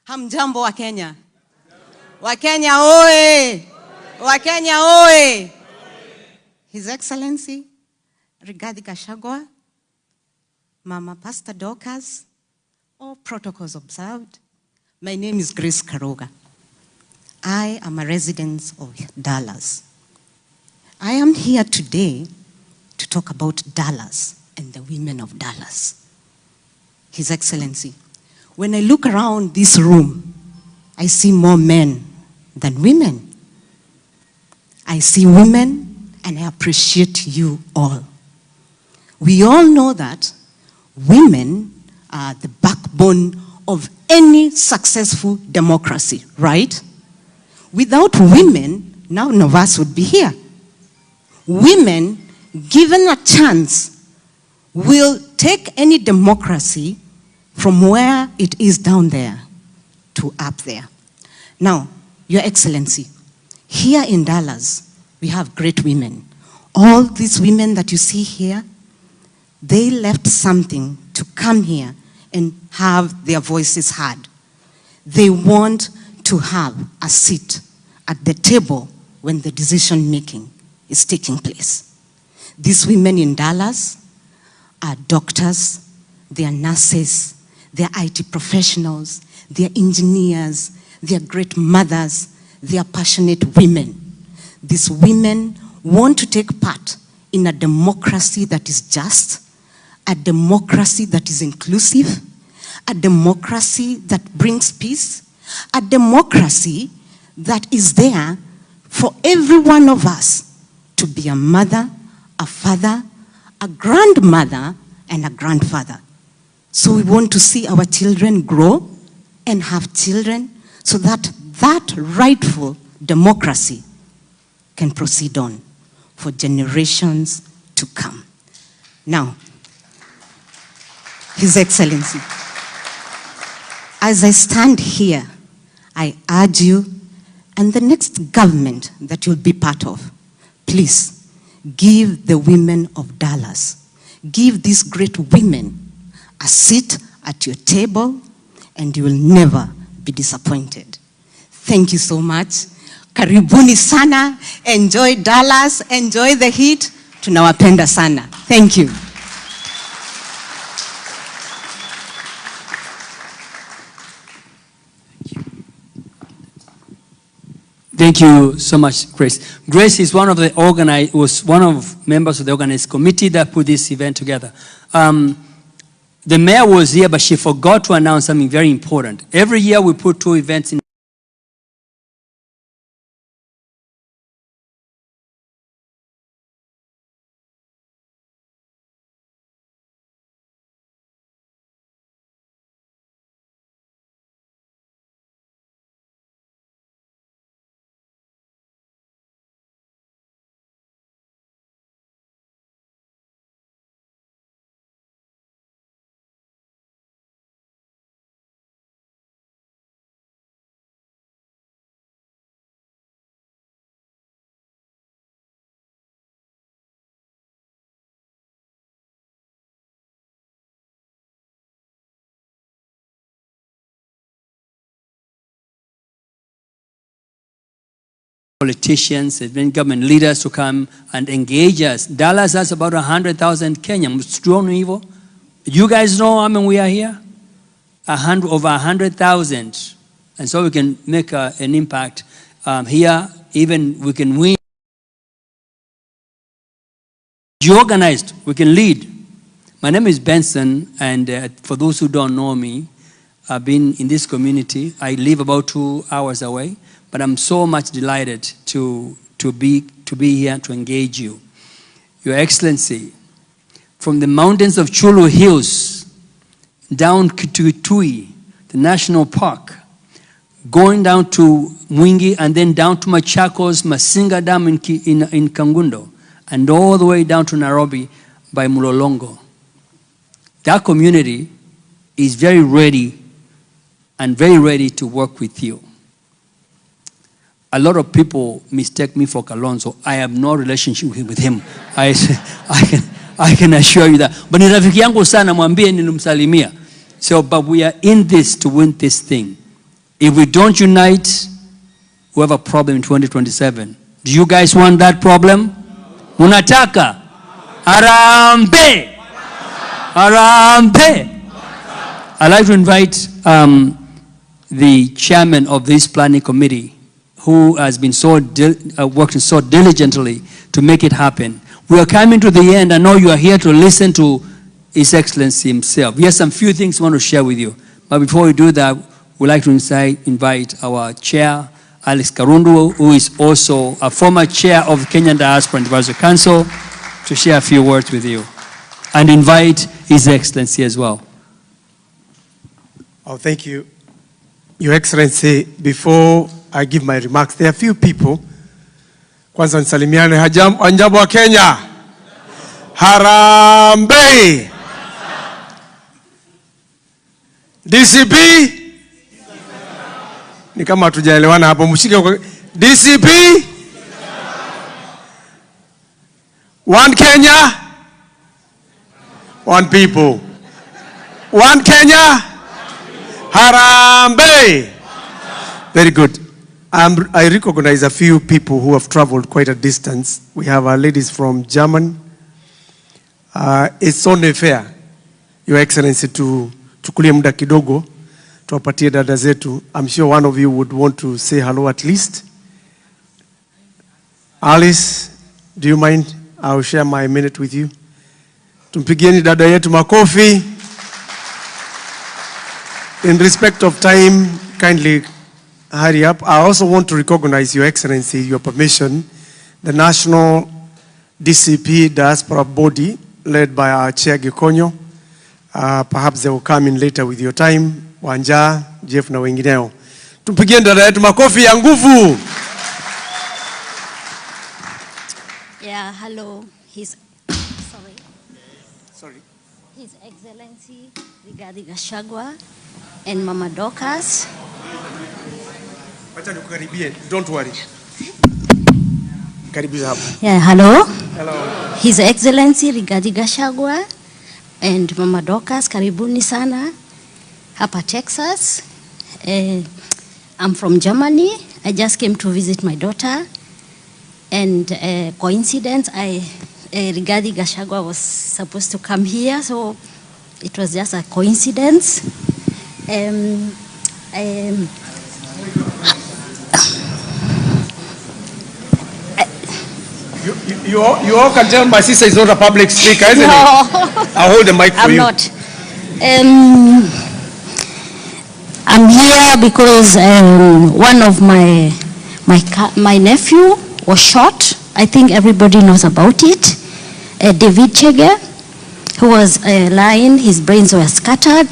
Hamjambo wa Kenya. Wa Kenya oe. Wa Kenya oe. His Excellency Rigathi Gachagua, Mama Pastor Dorcas, all protocols observed. My name is Grace Karoga. I am a resident of Dallas. I am here today to talk about Dallas and the women of Dallas. His Excellency, when I look around this room, I see more men than women. I see women and I appreciate you all. We all know that women are the backbone of any successful democracy, right? Without women, none of us would be here. Women, given a chance, will take any democracy from where it is down there to up there. Now, Your Excellency, here in Dallas, we have great women. All these women that you see here, they left something to come here and have their voices heard. They want to have a seat at the table when the decision making is taking place. These women in Dallas are doctors, they are nurses, they are IT professionals, they are engineers, they are great mothers, they are passionate women. These women want to take part in a democracy that is just, a democracy that is inclusive, a democracy that brings peace, a democracy that is there for every one of us to be a mother, a father, a grandmother, and a grandfather. So we want to see our children grow and have children so that that rightful democracy can proceed on for generations to come. Now, His Excellency, as I stand here, I urge you and the next government that you'll be part of, please give the women of Dallas, give these great women a seat at your table and you will never be disappointed. Thank you so much. Karibuni sana. Enjoy Dallas. Enjoy the heat. Tunawapenda sana. Thank you. Thank you so much, Grace. Grace is one of the was one of members of the organized committee that put this event together. The mayor was here, but she forgot to announce something very important. Every year we put 2 events in. Politicians and government leaders to come and engage us. Dallas has about 100,000 Kenyans. Do you know evil? You guys know, I mean, we are here? Over 100,000. And so we can make an impact here. Even we can win. You organized, we can lead. My name is Benson, and for those who don't know me, I've been in this community. I live about 2 hours away. But I'm so much delighted to be here to engage you. Your Excellency, from the mountains of Chulu Hills down to Tui, the national park, going down to Mwingi and then down to Machakos, Masinga Dam in Kangundo, and all the way down to Nairobi by Mulolongo. That community is very ready to work with you. A lot of people mistake me for Kalonzo. I have no relationship with him. I can assure you that. But ni rafiki yangu sana, mwambie nilimsalimia. So, but we are in this to win this thing. If we don't unite, we have a problem in 2027. Do you guys want that problem? Unataka? Arambe! Arambe! I'd like to invite the chairman of this planning committee, who has been working so diligently to make it happen. We are coming to the end. I know you are here to listen to His Excellency himself. He has some few things we want to share with you. But before we do that, we'd like to invite our chair, Alex Karundu, who is also a former chair of the Kenyan Diaspora and Advocacy Council, to share a few words with you. And invite His Excellency as well. Oh, thank you. Your Excellency, before I give my remarks, there are a few people. Kwanza nisalimiane, hamjambo wa Kenya. Harambee. DCP. Ni kama hatujaelewana hapo, mshike kwa DCP. One Kenya. One people. One Kenya. Harambee. Very good. I recognize a few people who have traveled quite a distance. We have our ladies from Germany. It's only fair, Your Excellency, to chukulie muda kidogo tuwapatie dada zetu. I'm sure one of you would want to say hello at least. Alice, do you mind? I'll share my minute with you. Tumpigieni dada yetu makofi. In respect of time, kindly hurry up. I also want to recognize, Your Excellency, your permission, the National DCP Diaspora Body, led by our Chair Gikonyo. Perhaps they will come in later with your time. Wanja, Jeff na wengineo. Tumpigieni dada yetu makofi ya nguvu. Yeah, hello. His Excellency Rigathi Gachagua and Mama Dorcas. Don't worry. Yeah, hello. Hello. His Excellency Rigathi Gachagua and Mama Dorcas, karibuni sana hapa Texas. I'm from Germany. I just came to visit my daughter. And coincidence, Rigathi Gachagua was supposed to come here, so it was just a coincidence. You all can tell my sister is not a public speaker, isn't it? I'll hold the mic for you. I'm not. I'm here because one of my nephew was shot. I think everybody knows about it. David Chege, who was lying, his brains were scattered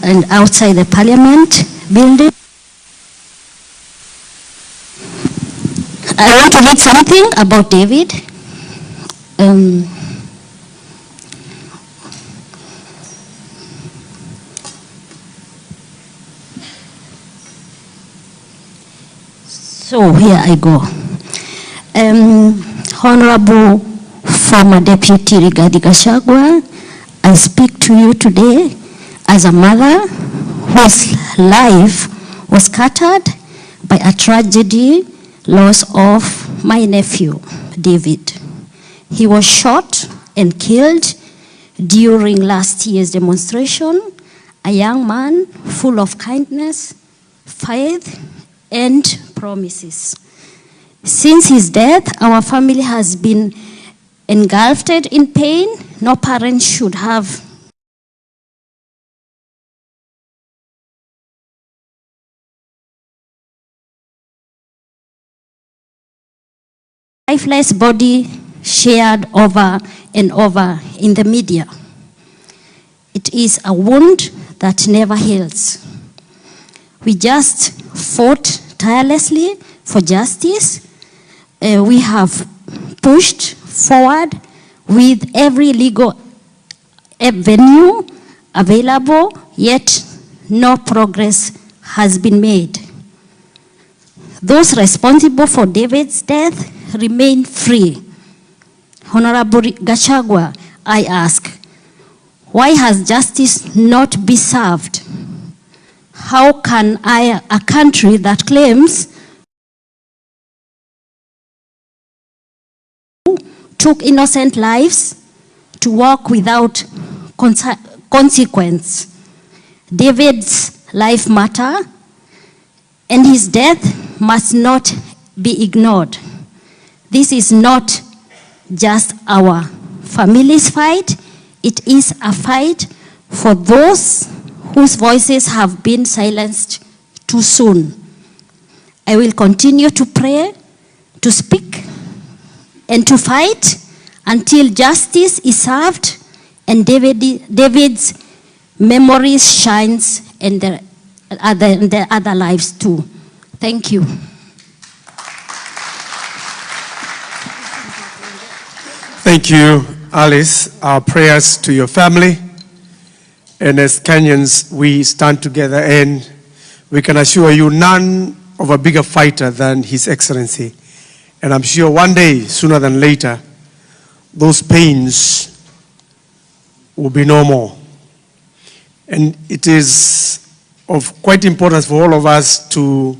and outside the parliament building. I want to read something about David. So here I go. Honorable former Deputy Rigathi Gachagua, I speak to you today as a mother whose life was scattered by a tragedy, loss of my nephew, David. He was shot and killed during last year's demonstration, a young man full of kindness, faith, and promises. Since his death, our family has been engulfed in pain. No parent should have lifeless body shared over and over in the media. It is a wound that never heals. We just fought tirelessly for justice. We have pushed forward with every legal avenue available, yet no progress has been made. Those responsible for David's death remain free. Honorable Gachagua, I ask, why has justice not been served? How can a country that claims took innocent lives to walk without consequence? David's life matter, and his death must not be ignored. This is not just our family's fight, it is a fight for those whose voices have been silenced too soon. I will continue to pray, to speak, and to fight until justice is served and David's memories shines in the other lives too. Thank you. Thank you, Alice. Our prayers to your family. And as Kenyans, we stand together, and we can assure you none of a bigger fighter than His Excellency. And I'm sure one day, sooner than later, those pains will be no more. And it is of quite importance for all of us to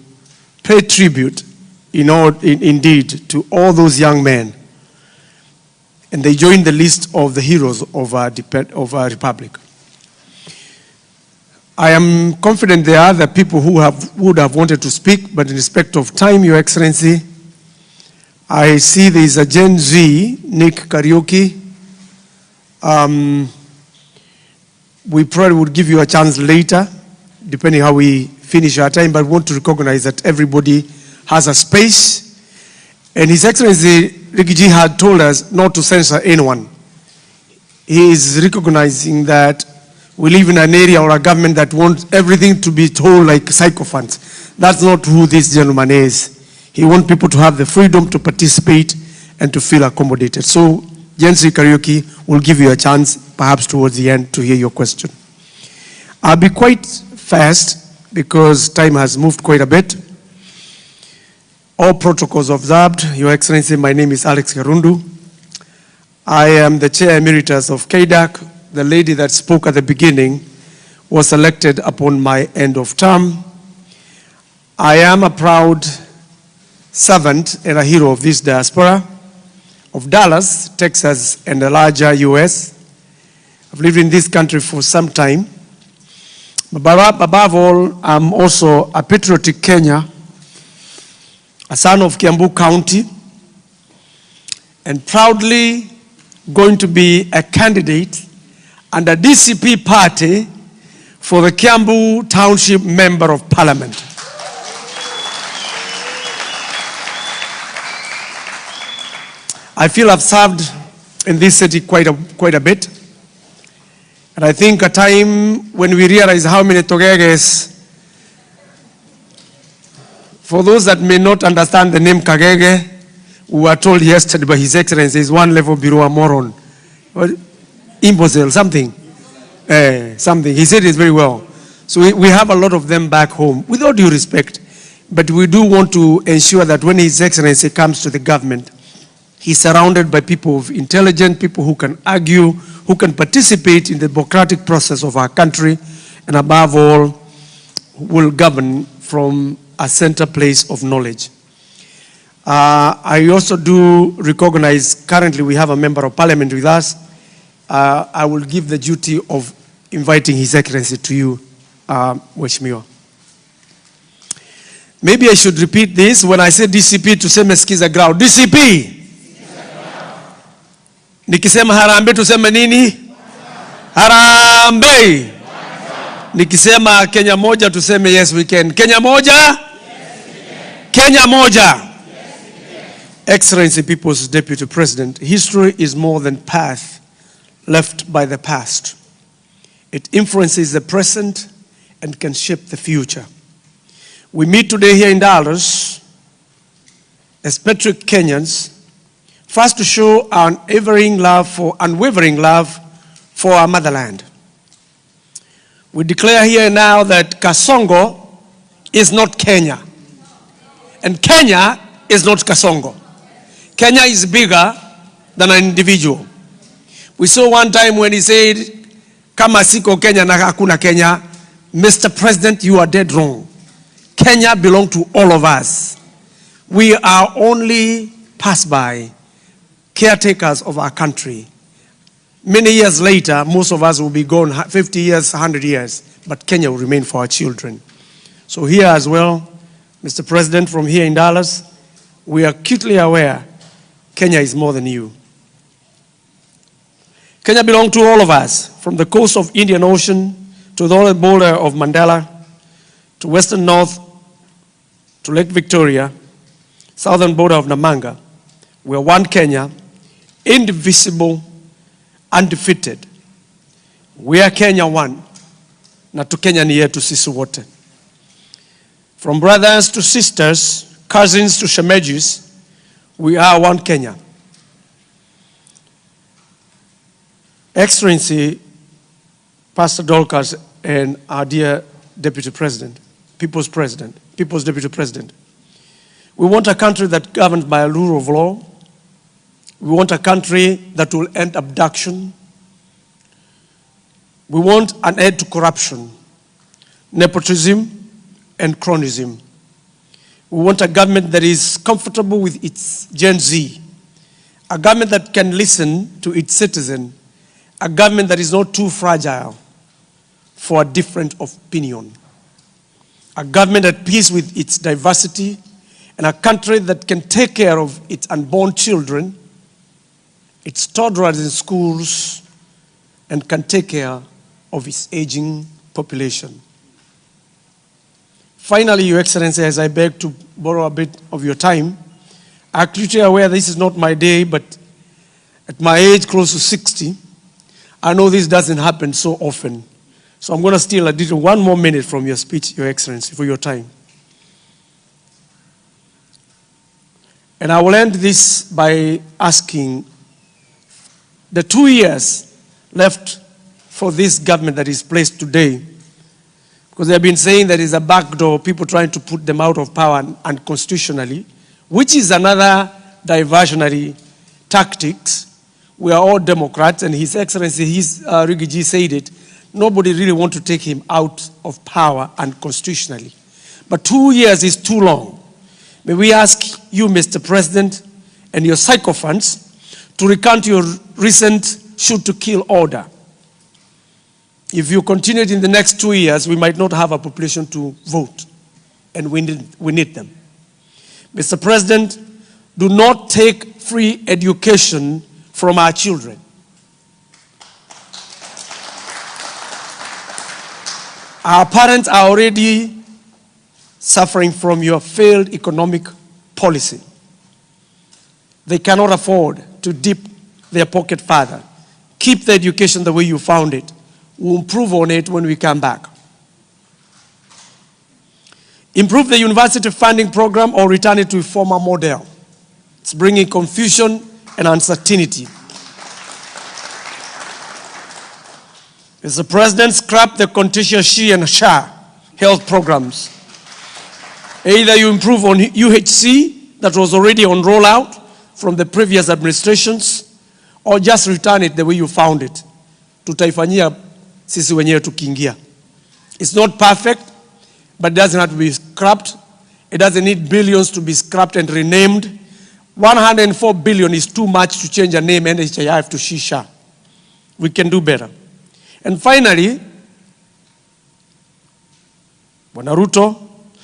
pay tribute, indeed, to all those young men. And they join the list of the heroes of our republic. I am confident there are other people who would have wanted to speak, but in respect of time, Your Excellency, I see there is a Gen Z, Nick Karaoke. We probably would give you a chance later, depending how we finish our time, but we want to recognize that everybody has a space. And His Excellency Ricky G had told us not to censor anyone. He is recognizing that we live in an area or a government that wants everything to be told like sycophants. That's not who this gentleman is. He wants people to have the freedom to participate and to feel accommodated. So, Gen Z Karaoke will give you a chance, perhaps towards the end, to hear your question. I'll be quite fast because time has moved quite a bit. All protocols observed. Your Excellency, my name is Alex Karundu. I am the Chair Emeritus of KDAC. The lady that spoke at the beginning was elected upon my end of term. I am a proud servant and a hero of this diaspora of Dallas, Texas, and the larger US. I've lived in this country for some time. But above all, I'm also a patriotic Kenya, a son of Kiambu County, and proudly going to be a candidate under DCP party for the Kiambu Township Member of Parliament. I feel I've served in this city quite a bit. And I think a time when we realize how many Togeges, for those that may not understand the name Kagege, we were told yesterday by His Excellency is one level below a moron. Imbecile, something. Something. He said it very well. So we have a lot of them back home, with all due respect. But we do want to ensure that when His Excellency comes to the government, he's surrounded by people of intelligent, people who can argue, who can participate in the democratic process of our country, and above all, will govern from a center place of knowledge. I also do recognize, currently we have a member of parliament with us. I will give the duty of inviting His Excellency to you, Mheshimiwa. Maybe I should repeat this. When I say DCP, tuseme sikiza ground. DCP! Nikisema harambe tuseme nini? Harambe! Nikisema Kenya moja tuseme yes we can. Kenya moja? Yes we can. Kenya moja? Yes we can. Excellency, People's Deputy President, history is more than path left by the past. It influences the present and can shape the future. We meet today here in Dallas as patriotic Kenyans, first to show our unwavering love for our motherland. We declare here now that Kasongo is not Kenya, and Kenya is not Kasongo. Kenya is bigger than an individual. We saw one time when he said, kama siko Kenya na hakuna Kenya, Mr. President, you are dead wrong. Kenya belongs to all of us. We are only pass-by, caretakers of our country. Many years later, most of us will be gone, 50 years, 100 years, but Kenya will remain for our children. So here as well, Mr. President, from here in Dallas, we are acutely aware Kenya is more than you. Kenya belongs to all of us, from the coast of Indian Ocean to the northern border of Mandela, to western north, to Lake Victoria, southern border of Namanga. We are one Kenya, indivisible, undefeated, We are Kenya one. Na tu Kenya ni yetu sisi wote. From brothers to sisters, cousins to shemejis, we are one Kenya. Excellency, Pastor Dorcas, and our dear Deputy President, People's Deputy President. We want a country that governs by a rule of law. We want a country that will end abduction. We want an end to corruption, nepotism, and cronyism. We want a government that is comfortable with its Gen Z, a government that can listen to its citizen, a government that is not too fragile for a different opinion, a government at peace with its diversity, and a country that can take care of its unborn children, its toddlers in schools, and can take care of its aging population. Finally, Your Excellency, as I beg to borrow a bit of your time, I'm acutely aware this is not my day, but at my age, close to 60, I know this doesn't happen so often. So I'm going to steal one more minute from your speech, Your Excellency, for your time. And I will end this by asking the 2 years left for this government that is placed today, because they have been saying there is a backdoor, people trying to put them out of power unconstitutionally, which is another diversionary tactics. We are all Democrats, and His Excellency, Rigiji said it, nobody really wants to take him out of power unconstitutionally. But 2 years is too long. May we ask you, Mr. President, and your sycophants to recount your recent shoot-to-kill order. If you continue it in the next 2 years, we might not have a population to vote, and we need them. Mr. President, do not take free education from our children. Our parents are already suffering from your failed economic policy. They cannot afford to dip their pocket further. Keep the education the way you found it. We'll improve on it when we come back. Improve the university funding program or return it to a former model. It's bringing confusion and uncertainty. Mr. President, scrap the contentious SHE and SHA health programs. Either you improve on UHC that was already on rollout from the previous administrations, or just return it the way you found it. Tutaifanyia sisi wenyewe tukiingia. It's not perfect, but it doesn't have to be scrapped. It doesn't need billions to be scrapped and renamed. 104 billion is too much to change a name NHIF to Shisha. We can do better. And finally, Bwana Ruto,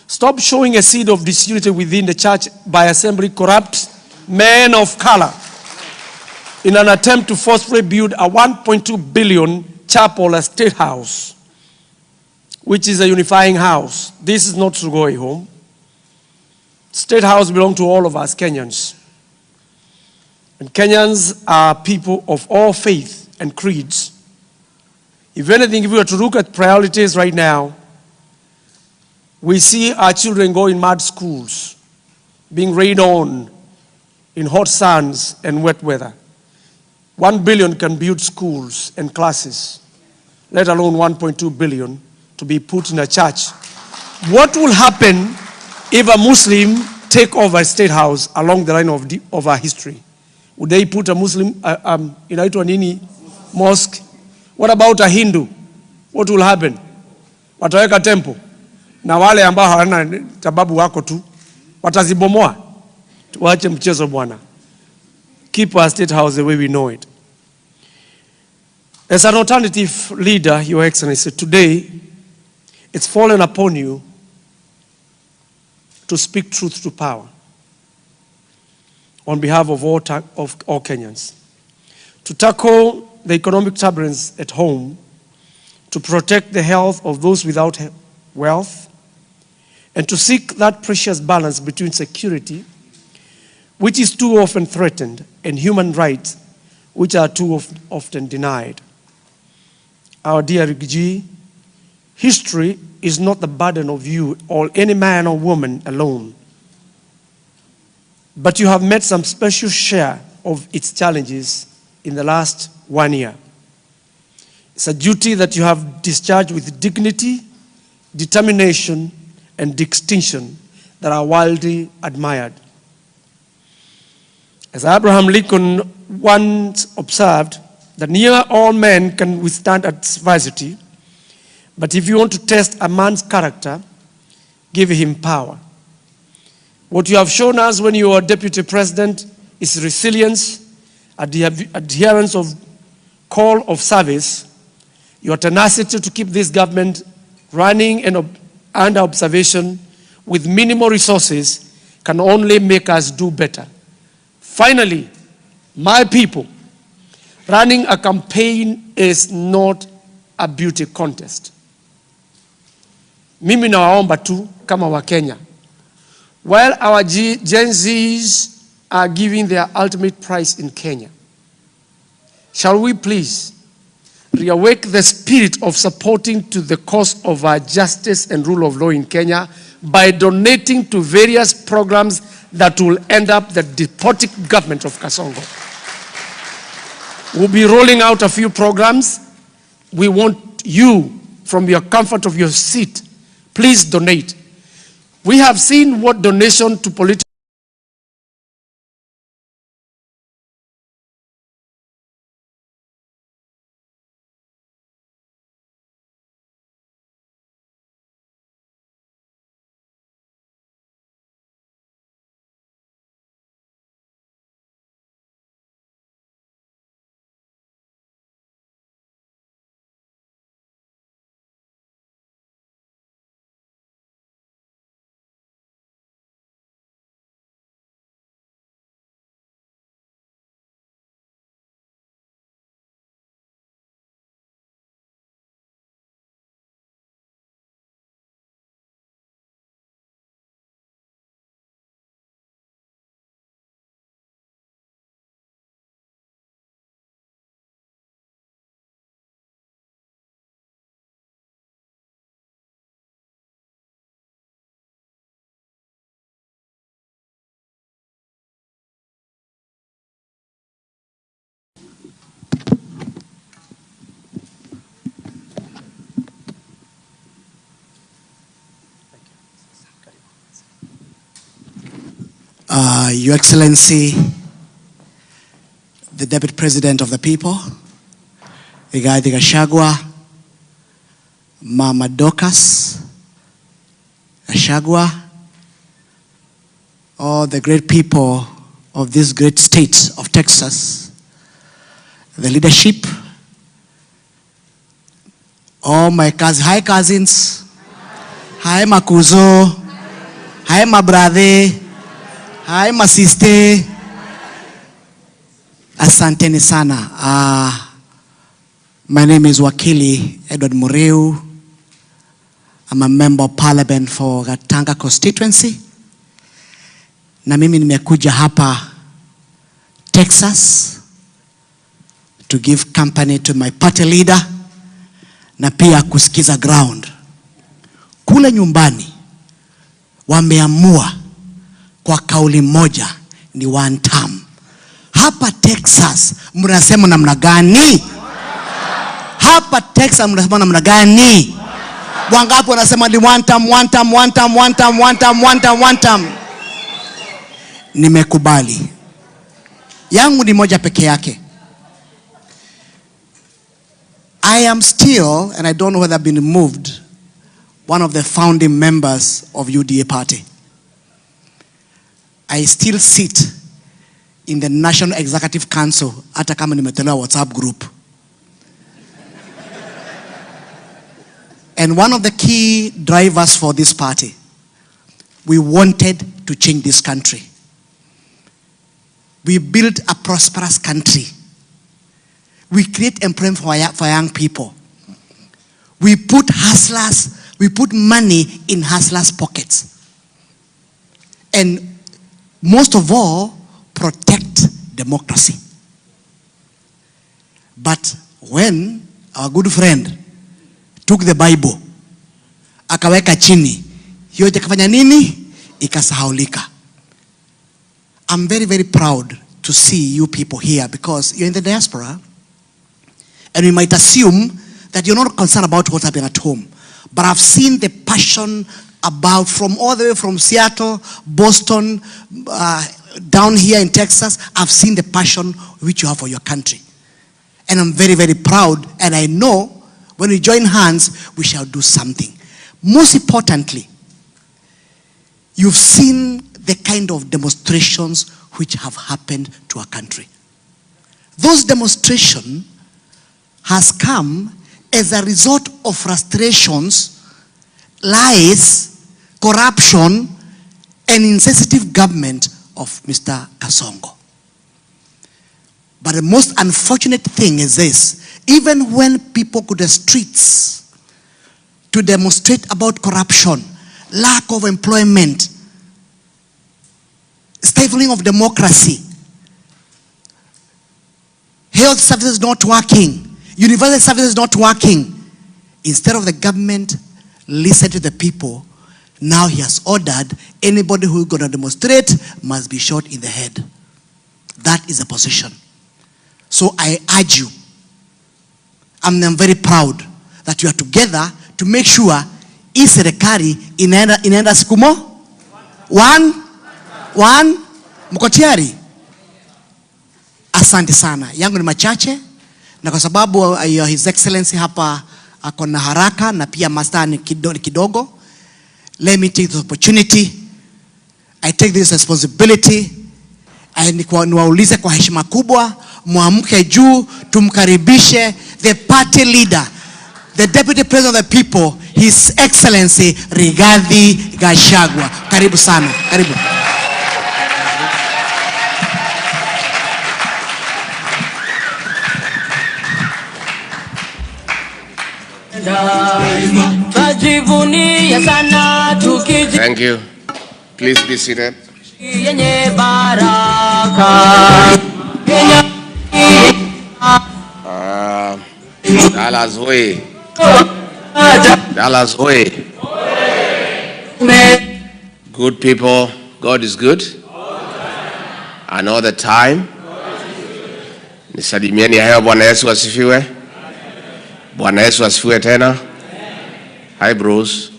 stop showing a seed of disunity within the church by assembling corrupt men of color in an attempt to forcefully build a 1.2 billion chapel, a state house, which is a unifying house. This is not Sugoi home. State house belongs to all of us Kenyans. And Kenyans are people of all faith and creeds. If anything, if we were to look at priorities right now, we see our children go in mud schools, being rained on in hot suns and wet weather. 1 billion can build schools and classes, let alone 1.2 billion to be put in a church. What will happen if a Muslim take over a state house along the line of our history? Would they put a Muslim, inaitwa nini, mosque? What about a Hindu? What will happen? Wataweka temple. Na wale ambao hawana sababu wako tu, watazibomoa. Tuache mchezo bwana. Keep our state house the way we know it. As an alternative leader, Your Excellency, today, it's fallen upon you to speak truth to power on behalf of all Kenyans, to tackle the economic turbulence at home, to protect the health of those without wealth, and to seek that precious balance between security, which is too often threatened, and human rights, which are too often denied. our dear Rigiji, history is not the burden of you or any man or woman alone, but you have met some special share of its challenges in the last 1 year. It's a duty that you have discharged with dignity, determination, and distinction that are widely admired. As Abraham Lincoln once observed, that near all men can withstand adversity, but if you want to test a man's character, give him power. What you have shown us when you were deputy president is resilience, adherence of call of service, your tenacity to keep this government running and under observation with minimal resources can only make us do better. Finally, my people, running a campaign is not a beauty contest. Mimi nawaomba tu kama Wakenya, while our Gen Zs are giving their ultimate prize in Kenya, shall we please reawake the spirit of supporting to the cause of our justice and rule of law in Kenya by donating to various programs that will end up the despotic government of Kasongo. We'll be rolling out a few programs. We want you, from your comfort of your seat, please donate. We have seen what donation to political Your Excellency, the Deputy President of the People, Rigathi Gachagua, Mama Dorcas Gachagua, all the great people of this great state of Texas, the leadership, all my cousins, hi cousins, hi Makuzo, hi my brother, hi my sister. Asanteni sana. My name is Wakili Edward Mureu. I'm a member of parliament for Gatanga constituency. Na mimi nimekuja hapa Texas to give company to my party leader na pia kusikiza ground. Kule nyumbani wameamua kwa kauli moja ni one term. Hapa Texas mnasema namna gani? Hapa Texas mnasema namna gani? Wangapi wanasema ni one term, one term, one term, one term, one term, one term, one term? Nimekubali. Yangu ni moja peke yake. I am still, and I don't know whether I've been removed, one of the founding members of UDA party. I still sit in the National Executive Council, hata kama nimetolewa WhatsApp group. And one of the key drivers for this party, we wanted to change this country. We built a prosperous country. We create employment for young people. We put hustlers, we put money in hustlers' pockets. And most of all, protect democracy. But when our good friend, took the Bible, akaweka chini. Hiyo ikafanya nini? Ikasahaulika. I'm very, very proud to see you people here because you're in the diaspora and we might assume that you're not concerned about what's happening at home. But I've seen the passion about from all the way from Seattle, Boston, down here in Texas. I've seen the passion which you have for your country. And I'm very, very proud. And I know when we join hands, we shall do something. Most importantly, you've seen the kind of demonstrations which have happened to our country. Those demonstrations has come as a result of frustrations, lies, corruption, and insensitive government of Mr. Kasongo. But the most unfortunate thing is this: even when people go to the streets to demonstrate about corruption, lack of employment, stifling of democracy, health services not working, universal services not working, instead of the government listen to the people, now he has ordered anybody who is going to demonstrate must be shot in the head. That is the position. So I urge you, I'm very proud that you are together to make sure hii serikali inaenda siku mo? One, mko tayari? Asante sana. Yangu ni machache, na kwa sababu His Excellency hapa ako na haraka na pia master ni kidogo, let me take the opportunity. I take this responsibility. Niwaulize kwa heshima kubwa, muamke juu, tumkaribishe the party leader, the deputy president of the people, His Excellency Rigathi Gachagua. Karibu sana. Karibu. Thank you. Please be seated. Dallas way. Dallas way. Good people, God is good. And all the time. Nisalimieni hayo. Bwana Yesu asifiwe. Bwana Yesu asifiwe tena. Hi bros.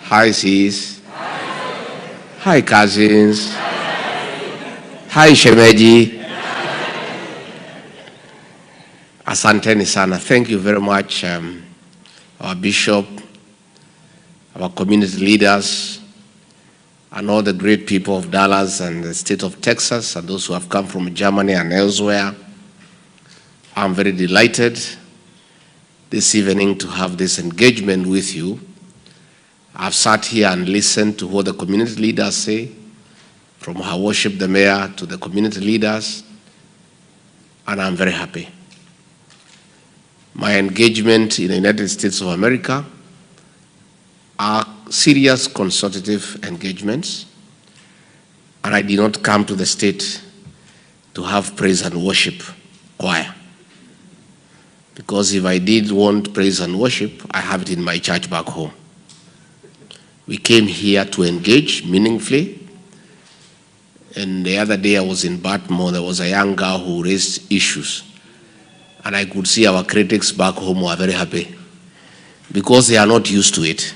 Hi sis. Hi cousins. Hi shemeji. Asanteni sana. Thank you very much, our bishop, our community leaders, and all the great people of Dallas and the state of Texas, and those who have come from Germany and elsewhere. I'm very delighted this evening to have this engagement with you. I've sat here and listened to what the community leaders say, from our worship, the mayor, to the community leaders, and I'm very happy. My engagement in the United States of America are serious consultative engagements, and I did not come to the state to have praise and worship choir. Because if I did want praise and worship, I have it in my church back home. We came here to engage meaningfully. And the other day I was in Baltimore, there was a young girl who raised issues. And I could see our critics back home were very happy because they are not used to it.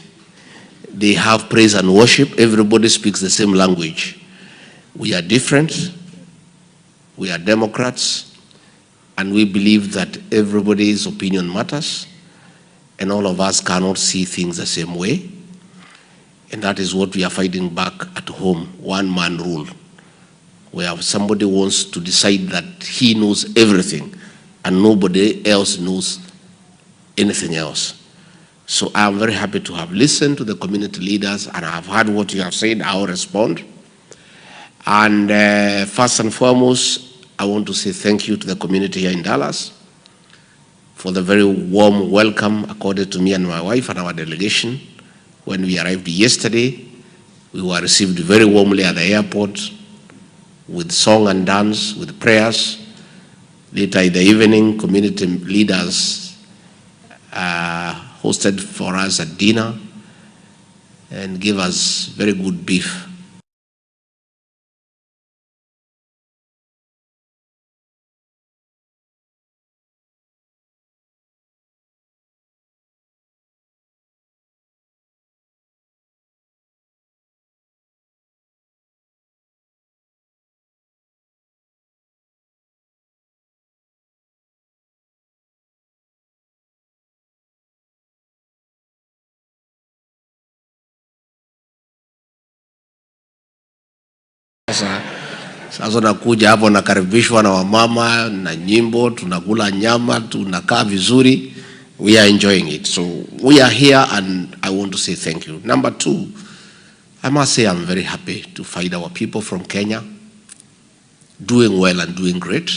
They have praise and worship. Everybody speaks the same language. We are different. We are Democrats. And we believe that everybody's opinion matters. And all of us cannot see things the same way. And that is what we are fighting back at home, one-man rule, where somebody wants to decide that he knows everything and nobody else knows anything else. So I am very happy to have listened to the community leaders, and I have heard what you have said. I will respond. And first and foremost, I want to say thank you to the community here in Dallas for the very warm welcome accorded to me and my wife and our delegation. When we arrived yesterday, we were received very warmly at the airport with song and dance, with prayers. Later in the evening, community leaders hosted for us a dinner and gave us very good beef. Sasa nakuja hapo nakaribishwa na wamama na nyimbo, tunakula nyama, tunakaa vizuri. We are enjoying it. So we are here and I want to say thank you. Number two, I must say I'm very happy to find our people from Kenya doing well and doing great,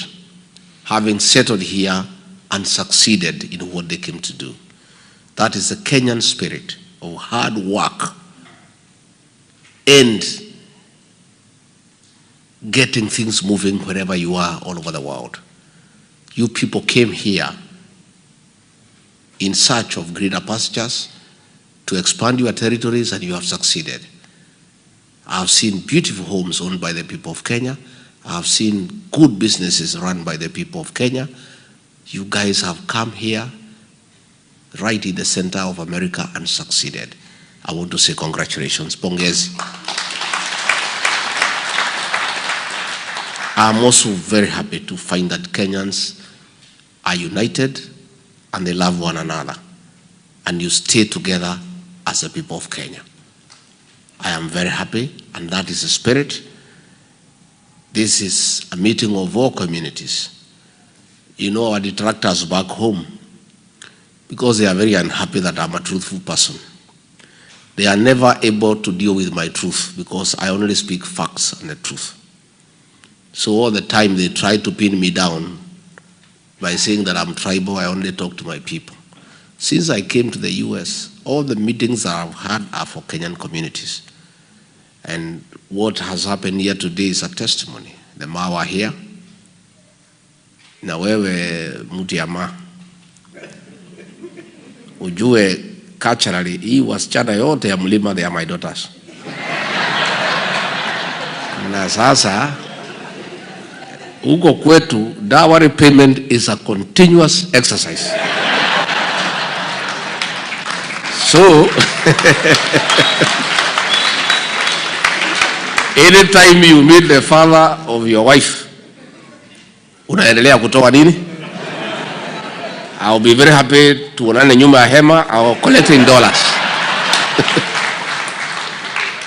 having settled here and succeeded in what they came to do. That is the Kenyan spirit of hard work and getting things moving wherever you are all over the world. You people came here in search of greener pastures to expand your territories, and you have succeeded. I've seen beautiful homes owned by the people of Kenya. I've seen good businesses run by the people of Kenya. You guys have come here right in the center of America and succeeded. I want to say congratulations. Pongezi. I'm also very happy to find that Kenyans are united and they love one another, and you stay together as the people of Kenya. I am very happy, and that is the spirit. This is a meeting of all communities. You know, our detractors back home, because they are very unhappy that I'm a truthful person, they are never able to deal with my truth because I only speak facts and the truth. So all the time they try to pin me down by saying that I'm tribal, I only talk to my people. Since I came to the US, all the meetings that I've had are for Kenyan communities. And what has happened here today is a testimony. The Mawa here, na wewe mtu ya ma, ujue culturally, hii wasichana yote ya mlima, they are my daughters. Na sasa, huko kwetu, dowry payment is a continuous exercise. So, anytime you meet the father of your wife, unaendelea kutoa nini? I'll be very happy to tuonane nyuma ya hema or collecting dollars.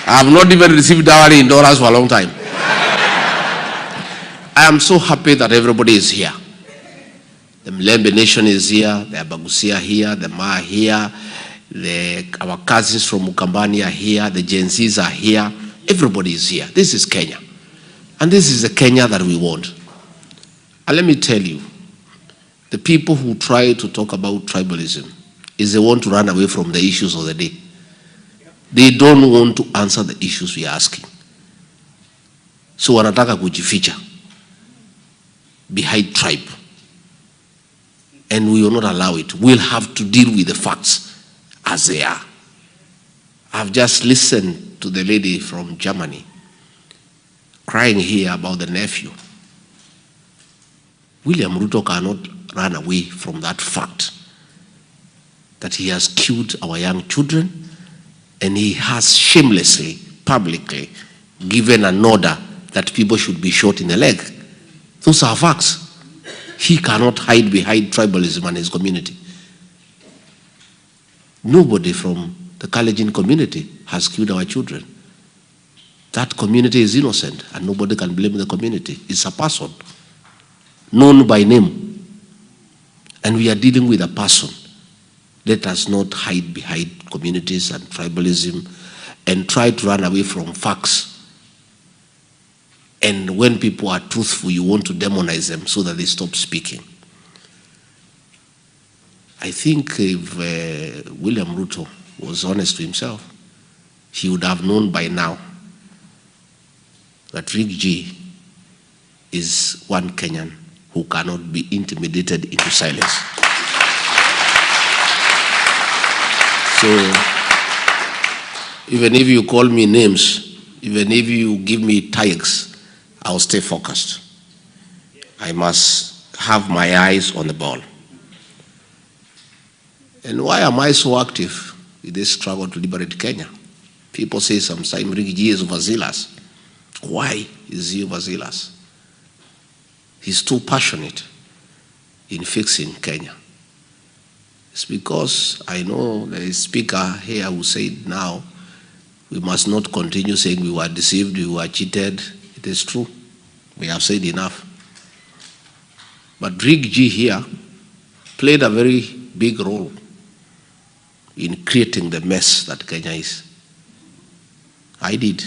I have not even received dowry in dollars for a long time. I am so happy that everybody is here. The Mlembe Nation is here, the Abagusia here, the Ma here, our cousins from Mukambani are here, the Gen Zs are here. Everybody is here. This is Kenya. And this is the Kenya that we want. And let me tell you, the people who try to talk about tribalism is they want to run away from the issues of the day. They don't want to answer the issues we are asking. So wanataka kujificha behind tribe. And we will not allow it. We'll have to deal with the facts as they are. I've just listened to the lady from Germany crying here about the nephew. William Ruto cannot run away from that fact that he has killed our young children, and he has shamelessly, publicly given an order that people should be shot in the leg. Those are facts. He cannot hide behind tribalism and his community. Nobody from the Kalenjin community has killed our children. That community is innocent, and nobody can blame the community. It's a person known by name, and we are dealing with a person. Let us not hide behind communities and tribalism and try to run away from facts. And when people are truthful, you want to demonize them so that they stop speaking. I think if William Ruto was honest to himself, he would have known by now that Rick G is one Kenyan who cannot be intimidated into silence. So, even if you call me names, even if you give me tags, I'll stay focused. I must have my eyes on the ball. And why am I so active in this struggle to liberate Kenya? People say sometimes Rigiji is overzealous. Why is he overzealous? He's too passionate in fixing Kenya. It's because I know there is a speaker here who said now we must not continue saying we were deceived, we were cheated. It is true. We have said enough. But Rigiji here played a very big role in creating the mess that Kenya is. I did.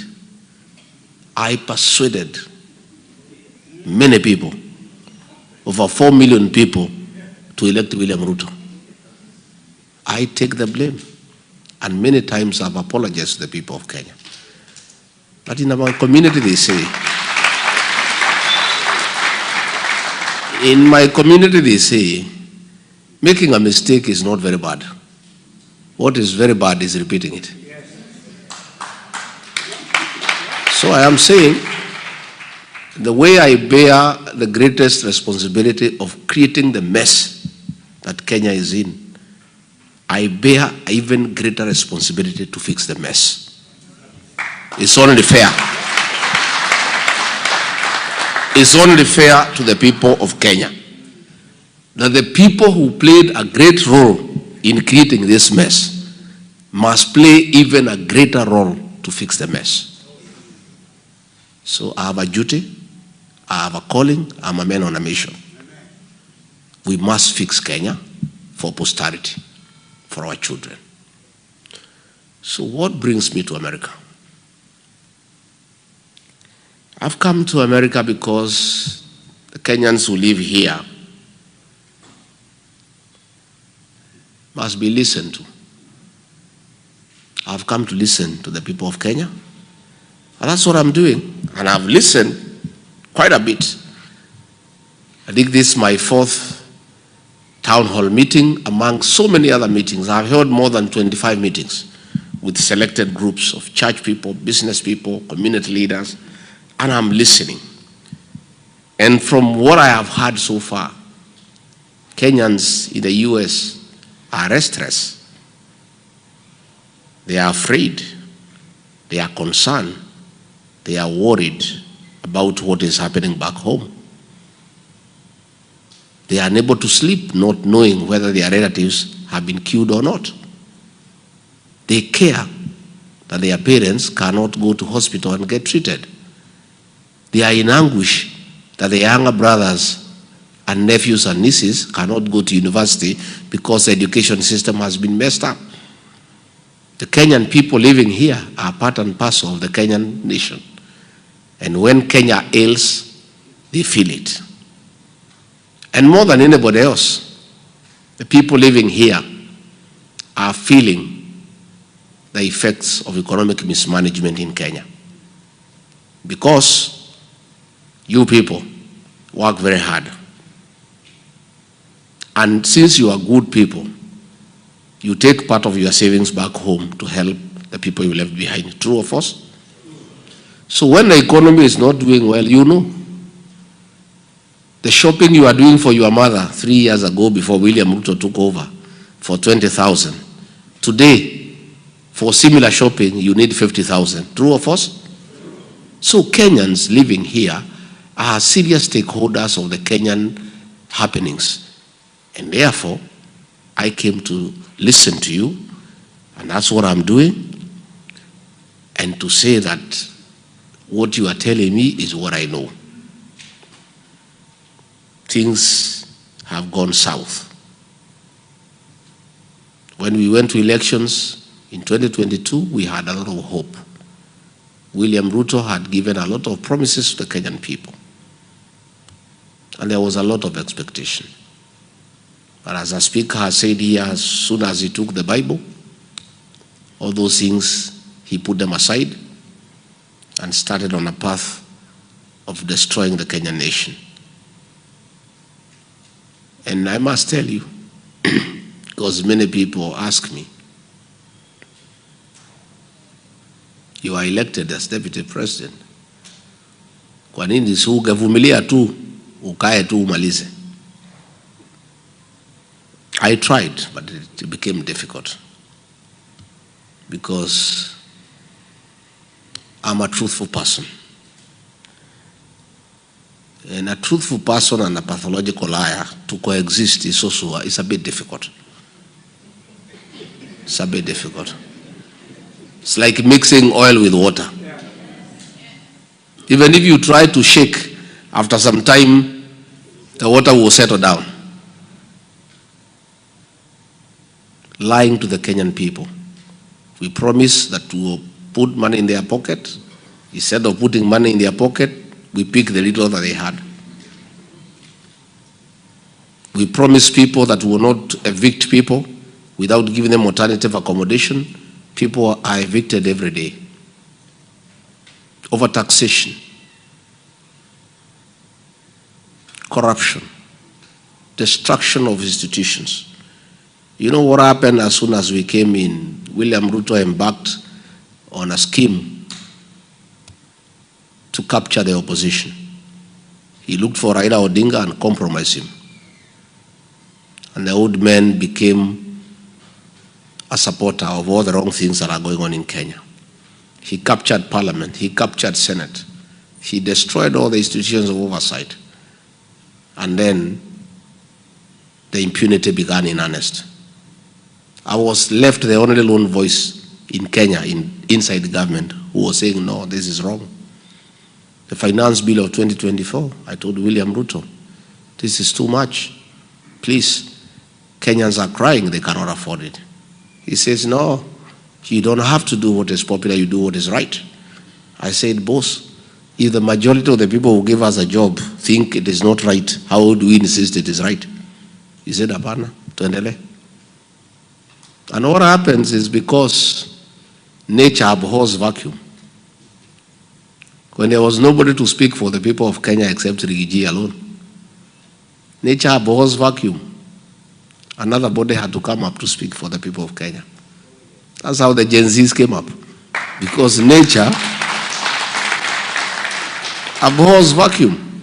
I persuaded many people, over 4 million people, to elect William Ruto. I take the blame. And many times I've apologized to the people of Kenya. But in our community they say, making a mistake is not very bad. What is very bad is repeating it. So I am saying, the way I bear the greatest responsibility of creating the mess that Kenya is in, I bear even greater responsibility to fix the mess. It's only fair. It's only fair to the people of Kenya that the people who played a great role in creating this mess must play even a greater role to fix the mess. So I have a duty, I have a calling, I'm a man on a mission. We must fix Kenya for posterity, for our children. So what brings me to America? I've come to America because the Kenyans who live here must be listened to. I've come to listen to the people of Kenya. And that's what I'm doing. And I've listened quite a bit. I think this is my 4th town hall meeting among so many other meetings. I've held more than 25 meetings with selected groups of church people, business people, community leaders, and I'm listening. And from what I have heard so far, Kenyans in the US are restless. They are afraid. They are concerned. They are worried about what is happening back home. They are unable to sleep, not knowing whether their relatives have been killed or not. They care that their parents cannot go to hospital and get treated. They are in anguish that their younger brothers and nephews and nieces cannot go to university because the education system has been messed up. The Kenyan people living here are part and parcel of the Kenyan nation. And when Kenya ails, they feel it. And more than anybody else, the people living here are feeling the effects of economic mismanagement in Kenya. Because you people work very hard. And since you are good people, you take part of your savings back home to help the people you left behind. True or false? So when the economy is not doing well, you know, the shopping you are doing for your mother 3 years ago before William Ruto took over for 20,000, today, for similar shopping, you need 50,000. True or false? So Kenyans living here are serious stakeholders of the Kenyan happenings. And therefore, I came to listen to you, and that's what I'm doing, and to say that what you are telling me is what I know. Things have gone south. When we went to elections in 2022, we had a lot of hope. William Ruto had given a lot of promises to the Kenyan people. And there was a lot of expectation. But as a speaker has said here, as soon as he took the Bible, all those things, he put them aside and started on a path of destroying the Kenyan nation. And I must tell you, because many people ask me, you are elected as deputy president. Kwa nini si ungevumilia tu, ukae tu umalize? I tried, but it became difficult. Because I'm a truthful person. And a truthful person and a pathological liar to coexist is also a bit difficult. It's a bit difficult. It's like mixing oil with water. Even if you try to shake, after some time, the water will settle down. Lying to the Kenyan people. We promise that we will put money in their pocket. Instead of putting money in their pocket, we pick the little that they had. We promise people that we will not evict people without giving them alternative accommodation. People are evicted every day. Overtaxation, corruption, destruction of institutions. You know what happened as soon as we came in? William Ruto embarked on a scheme to capture the opposition. He looked for Raila Odinga and compromised him. And the old man became a supporter of all the wrong things that are going on in Kenya. He captured parliament, he captured Senate. He destroyed all the institutions of oversight. And then the impunity began in earnest. I was left the only lone voice in Kenya, inside the government, who was saying, no, this is wrong. The finance bill of 2024, I told William Ruto, this is too much. Please, Kenyans are crying, they cannot afford it. He says, no, you don't have to do what is popular, you do what is right. I said, boss, if the majority of the people who give us a job think it is not right, how do we insist it is right? He said, hapana, tuendele. And what happens is because nature abhors vacuum. When there was nobody to speak for the people of Kenya except Rigiji alone, nature abhors vacuum. Another body had to come up to speak for the people of Kenya. That's how the Gen Zs came up. Because nature abhors vacuum.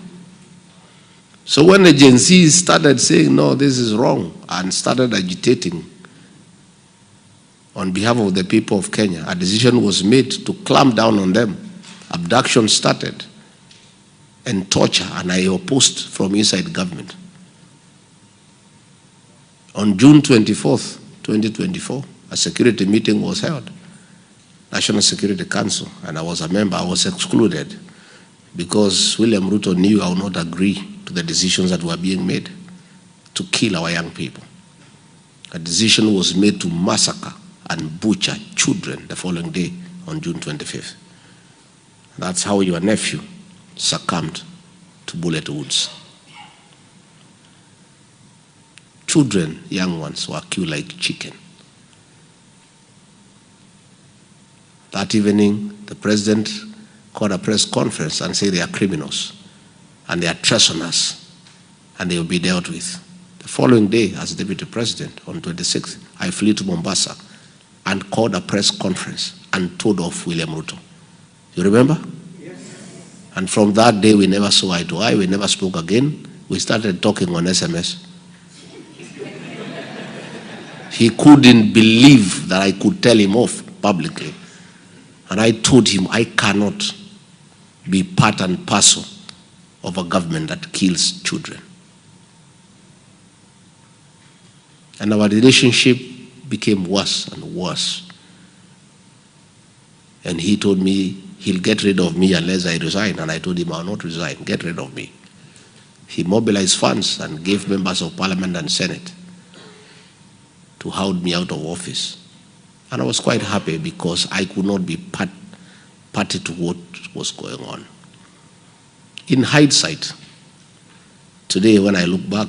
So when the Gen Zs started saying, no, this is wrong, and started agitating on behalf of the people of Kenya, a decision was made to clamp down on them. Abduction started, and torture, and I opposed from inside government. On June 24th, 2024, a security meeting was held, National Security Council, and I was a member. I was excluded because William Ruto knew I would not agree to the decisions that were being made to kill our young people. A decision was made to massacre and butcher children the following day on June 25th. That's how your nephew succumbed to bullet wounds. Children, young ones, were killed like chicken. That evening, the president called a press conference and said they are criminals and they are treasoners and they will be dealt with. The following day, as deputy president, on 26th, I flew to Mombasa and called a press conference and told off William Ruto. You remember? Yes. And from that day, we never saw eye to eye. We never spoke again. We started talking on SMS. He couldn't believe that I could tell him off publicly. And I told him I cannot be part and parcel of a government that kills children. And our relationship became worse and worse. And he told me he'll get rid of me unless I resign. And I told him I'll not resign, get rid of me. He mobilized funds and gave members of parliament and senate to hold me out of office. And I was quite happy because I could not be party to what was going on. In hindsight, today when I look back,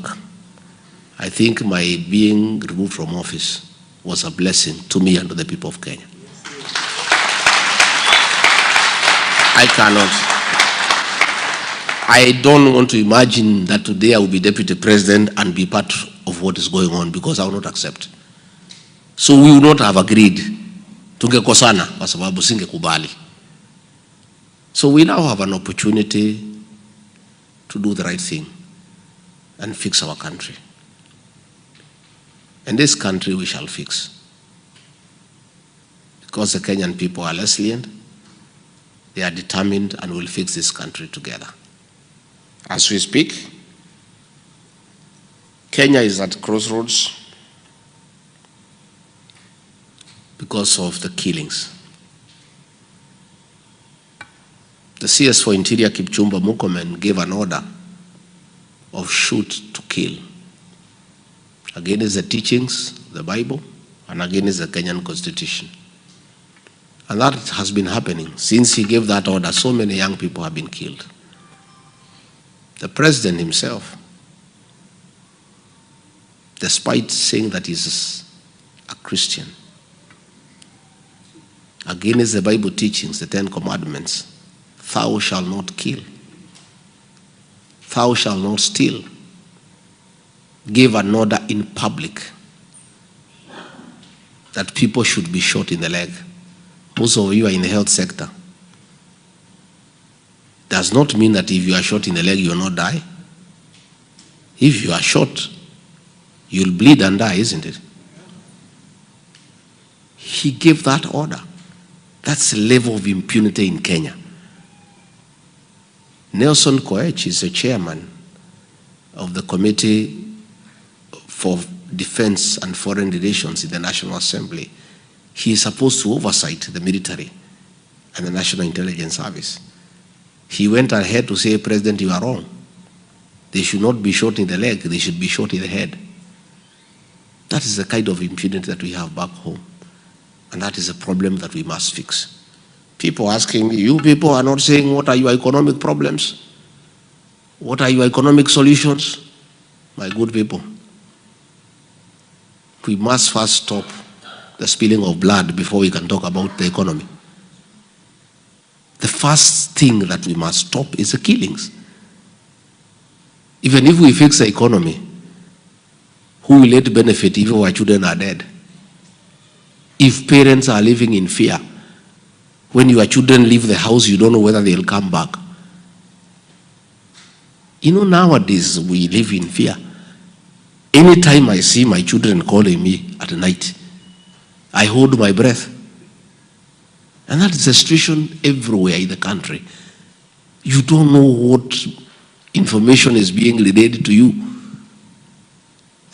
I think my being removed from office was a blessing to me and to the people of Kenya. I don't want to imagine that today I will be deputy president and be part of what is going on, because I will not accept. So we will not have agreed. Tungekosana kwa sababu singekubali. So we now have an opportunity to do the right thing and fix our country. And this country we shall fix. Because the Kenyan people are resilient, they are determined, and will fix this country together. As we speak, Kenya is at crossroads because of the killings. The CS for Interior, Kipchumba Murkomen, gave an order of shoot to kill against the teachings, the Bible, and against the Kenyan Constitution. And that has been happening. Since he gave that order, so many young people have been killed. The president himself, despite saying that he's a Christian, against the Bible teachings, the 10 Commandments, thou shalt not kill, thou shalt not steal, gave an order in public that people should be shot in the leg. Most of you are in the health sector. Does not mean that if you are shot in the leg, you will not die. If you are shot, you'll bleed and die, isn't it? He gave that order. That's the level of impunity in Kenya. Nelson Koech is the chairman of the Committee for Defense and Foreign Relations in the National Assembly. He is supposed to oversight the military and the National Intelligence Service. He went ahead to say, President, you are wrong. They should not be shot in the leg, they should be shot in the head. That is the kind of impunity that we have back home. And that is a problem that we must fix. People asking me, you people are not saying what are your economic problems? What are your economic solutions? My good people, we must first stop the spilling of blood before we can talk about the economy. The first thing that we must stop is the killings. Even if we fix the economy, who will it benefit if our children are dead? If parents are living in fear, when your children leave the house, you don't know whether they'll come back. You know, nowadays we live in fear. Anytime I see my children calling me at night, I hold my breath. And that is the situation everywhere in the country. You don't know what information is being relayed to you.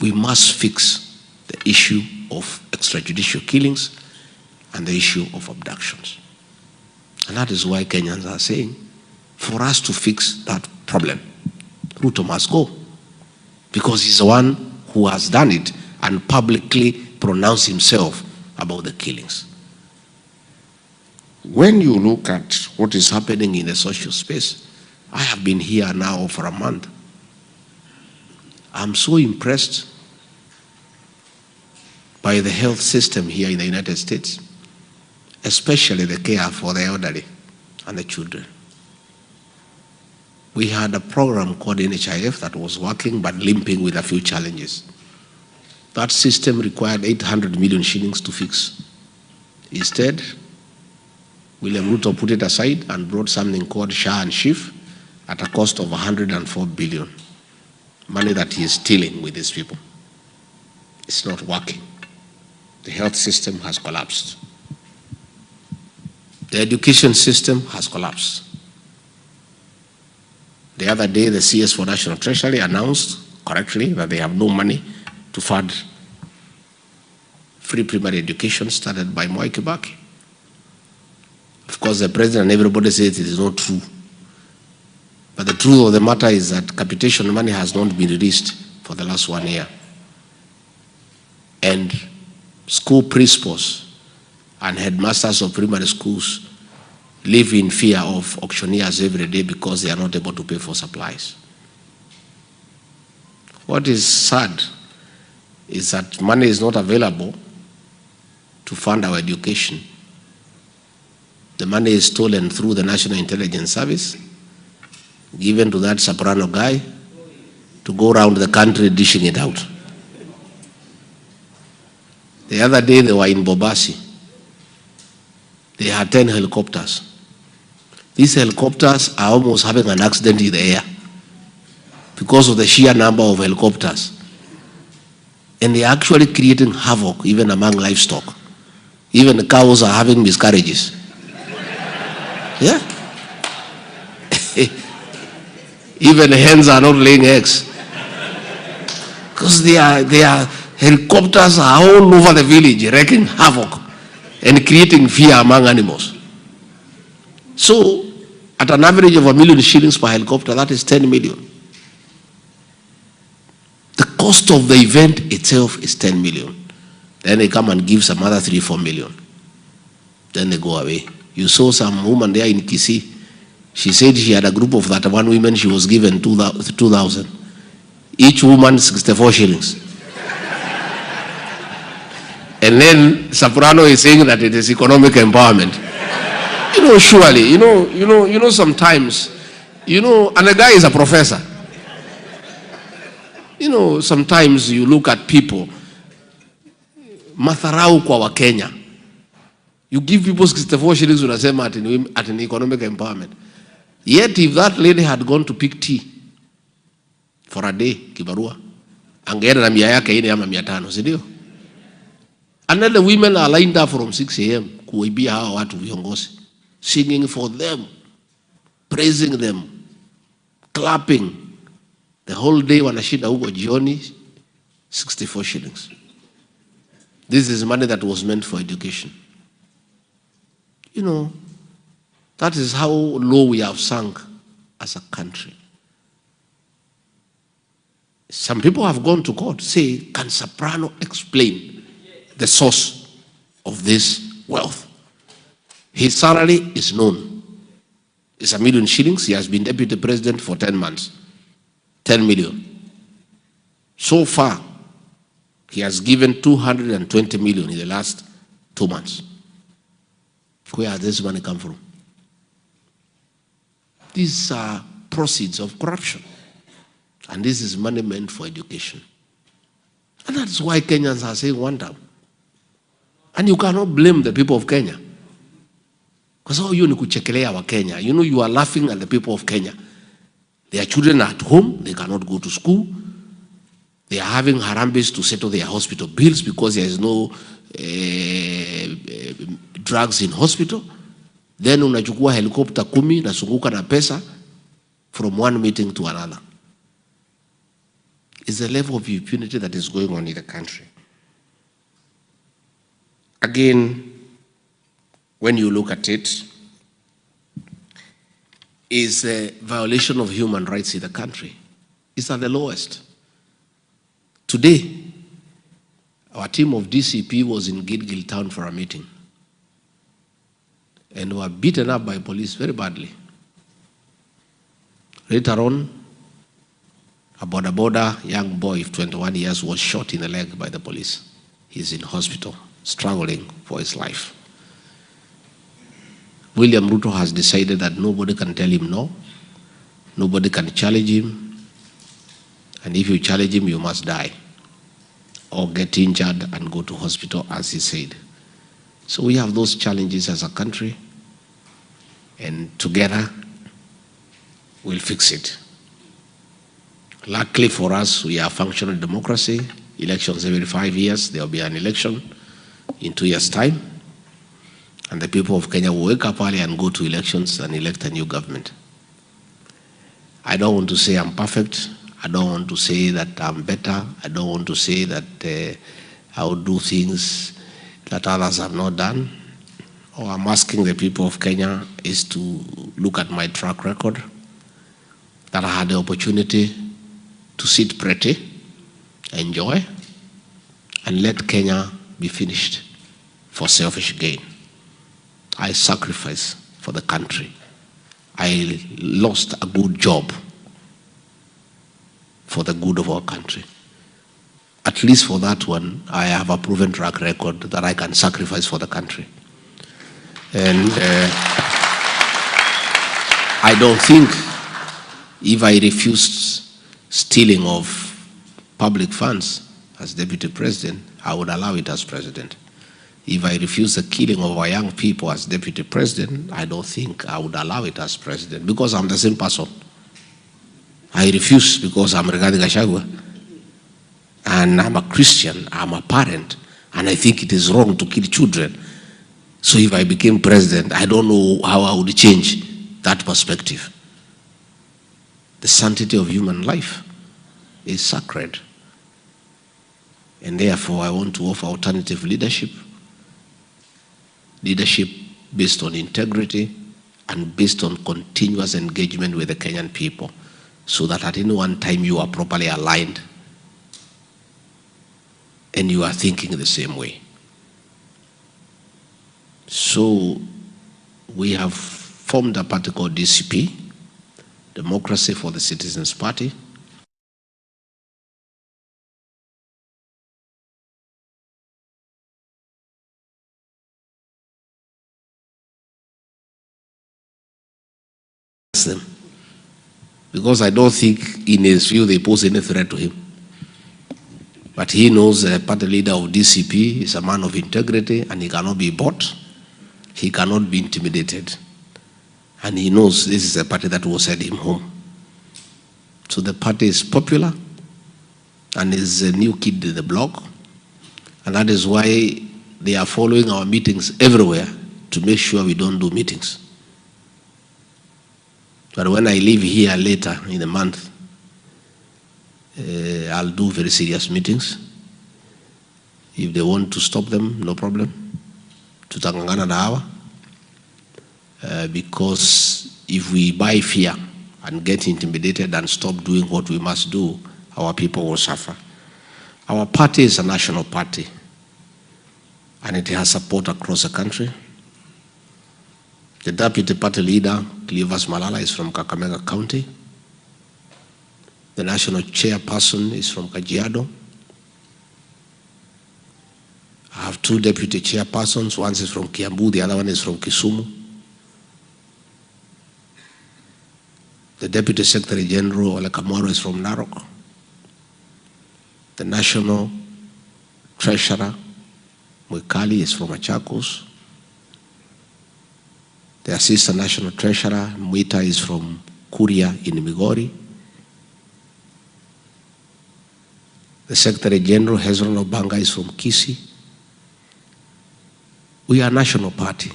We must fix the issue of extrajudicial killings and the issue of abductions. And that is why Kenyans are saying, for us to fix that problem, Ruto must go. Because he's the one who has done it and publicly pronounced himself about the killings. When you look at what is happening in the social space, I have been here now for a month. I'm so impressed by the health system here in the United States, especially the care for the elderly and the children. We had a program called NHIF that was working but limping with a few challenges. That system required 800 million shillings to fix. Instead, William Ruto put it aside and brought something called SHA and SHIF at a cost of 104 billion. Money that he is stealing with these people. It's not working. The health system has collapsed. The education system has collapsed. The other day, the CS for National Treasury announced correctly that they have no money to fund free primary education started by Mwai Kibaki. Of course, the president and everybody says it is not true. But the truth of the matter is that capitation money has not been released for the last 1 year. And school principals and headmasters of primary schools live in fear of auctioneers every day because they are not able to pay for supplies. What is sad is that money is not available to fund our education. The money is stolen through the National Intelligence Service. given to that soprano guy to go around the country dishing it out. The other day they were in Bobasi. They had 10 helicopters. These helicopters are almost having an accident in the air because of the sheer number of helicopters. And they're actually creating havoc even among livestock. Even the cows are having miscarriages. Yeah. Even the hens are not laying eggs. Because their helicopters are all over the village wreaking havoc and creating fear among animals. So, at an average of 1 million shillings per helicopter, that is 10 million. The cost of the event itself is 10 million. Then they come and give some other 3-4 million. Then they go away. You saw some woman there in Kisii. She said she had a group of 31 women. She was given 2,000. Each woman 64 shillings. And then Soprano is saying that it is economic empowerment. You know, surely, you know, sometimes, and the guy is a professor. You know, sometimes you look at people, matharau kwa wa Kenya. You give people 64 shillings unasema at an economic empowerment. Yet if that lady had gone to pick tea for a day, kibarua, angeenda na 100 yake 4 ama 500, si ndio? And then the women are lined up from 6 a.m. kuibia hawa watu viongozi, singing for them, praising them, clapping. The whole day wanashinda huko jioni, 64 shillings. This is money that was meant for education. You know, that is how low we have sunk as a country. Some people have gone to court, say, can Soprano explain the source of this wealth? His salary is known. It's 1 million shillings. He has been deputy president for 10 months. 10 million. So far, he has given 220 million in the last 2 months. Where has this money come from? These are proceeds of corruption. And this is money meant for education. And that's why Kenyans are saying one time. And you cannot blame the people of Kenya. Because all you kuchekelea wa Kenya. You know, you are laughing at the people of Kenya. Their children are at home. They cannot go to school. They are having harambes to settle their hospital bills because there is no drugs in hospital. Then unachukua helicopter 10 nasunguka na pesa from one meeting to another. It's the level of impunity that is going on in the country. Again, when you look at it, is a violation of human rights in the country. It's at the lowest. Today, our team of DCP was in Gilgil town for a meeting and were beaten up by police very badly. Later on, a border young boy of 21 years was shot in the leg by the police. He's in hospital, struggling for his life. William Ruto has decided that nobody can tell him no, nobody can challenge him, and if you challenge him, you must die or get injured and go to hospital, as he said. So we have those challenges as a country, and together we'll fix it. Luckily for us, we are a functional democracy. Elections every 5 years, there will be an election in 2 years' time. And the people of Kenya will wake up early and go to elections and elect a new government. I don't want to say I'm perfect. I don't want to say that I'm better. I don't want to say that I will do things that others have not done. All I'm asking the people of Kenya is to look at my track record, that I had the opportunity to sit pretty, enjoy, and let Kenya be finished for selfish gain. I sacrificed for the country. I lost a good job for the good of our country. At least for that one, I have a proven track record that I can sacrifice for the country. And I don't think If I refused stealing of public funds as deputy president, I would allow it as president. If I refuse the killing of our young people as deputy president, I don't think I would allow it as president, because I'm the same person. I refuse because I'm Rigathi Gachagua, and I'm a Christian, I'm a parent, and I think it is wrong to kill children. So if I became president, I don't know how I would change that perspective. The sanctity of human life is sacred. And therefore, I want to offer alternative leadership. Leadership based on integrity and based on continuous engagement with the Kenyan people, so that at any one time you are properly aligned and you are thinking the same way. So we have formed a party called DCP, Democracy for the Citizens Party. Them, because I don't think in his view they pose any threat to him. But he knows the party leader of DCP is a man of integrity, and he cannot be bought, he cannot be intimidated. And he knows this is a party that will send him home. So the party is popular and is a new kid in the block. And that is why they are following our meetings everywhere to make sure we don't do meetings. But when I leave here later in the month, I'll do very serious meetings. If they want to stop them, no problem. Tutangangana na hawa. Because if we buy fear and get intimidated and stop doing what we must do, our people will suffer. Our party is a national party, and it has support across the country. The deputy party leader, Cleophas Malala, is from Kakamega County. The national chairperson is from Kajiado. I have two deputy chairpersons. One is from Kiambu, the other one is from Kisumu. The deputy secretary general, Ole Kamwaro, is from Narok. The national treasurer, Mwikali, is from Machakos. The assistant national treasurer, Mwita, is from Kuria in Migori. The secretary general, Hezron Obanga, is from Kisii. We are a national party.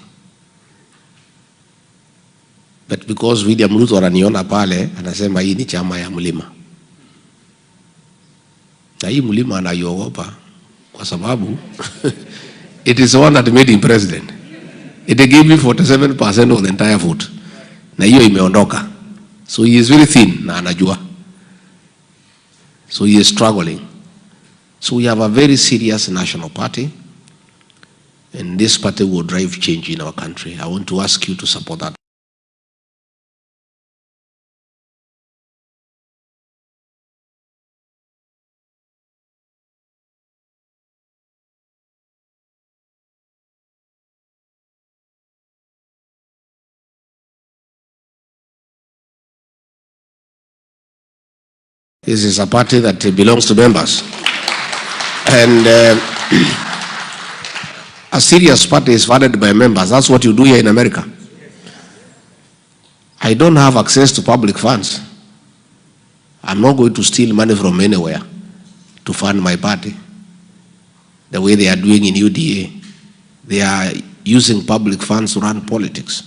But because William Ruto ananiona pale, anasema hii ni chama ya mlima. Na hii mlima anaiogopa kwa sababu it is the one that made him president. It gave me 47% of the entire vote. Na hiyo imeondoka. So he is very thin na anajua. So he is struggling. So we have a very serious national party, and this party will drive change in our country. I want to ask you to support that. This is a party that belongs to members. And a serious party is funded by members. That's what you do here in America. I don't have access to public funds. I'm not going to steal money from anywhere to fund my party. The way they are doing in UDA. They are using public funds to run politics.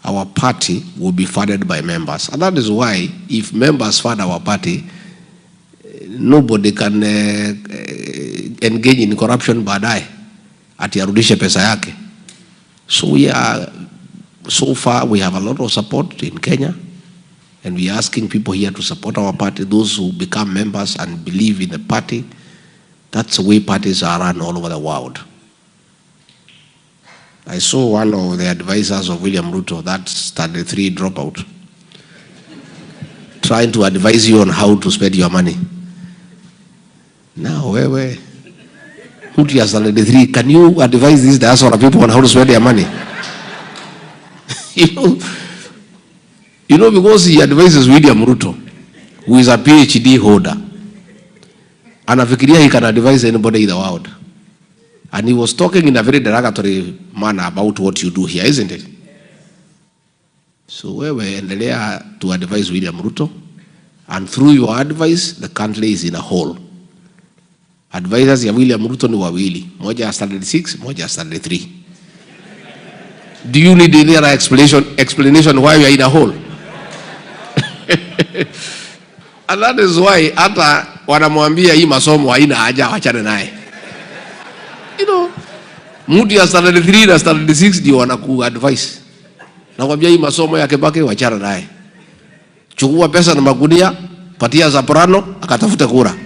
Our party will be funded by members. And that is why, if members fund our party, nobody can engage in corruption baadaye ati arudishe pesa yake. So far we have a lot of support in Kenya, and we are asking people here to support our party, those who become members and believe in the party. That's the way parties are run all over the world. I saw one of the advisors of William Ruto, that standard 3 dropout, trying to advise you on how to spend your money. Now, where? Who is standard 3? Can you advise these diaspora people on how to spend their money? You know, You know, because he advises William Ruto, who is a PhD holder, anafikiria he can advise anybody in the world. And he was talking in a very derogatory manner about what you do here, isn't it? So wewe endelea to advise William Ruto, and through your advice, the country is in a hole. Advisors ya William Ruto ni wawili, moja standard 6, moja standard 3. Do you need any other explanation why you are in a hole? And that is why hata wanamwambia hii masomo haina haja, wachane naye. You know, mtu ya standard 3 na standard 6 ndio wanaku-advise. Nakwambia hii masomo ya Kibaki wachana naye. Chukua pesa na magunia, patia Zaprano, akatafute kura.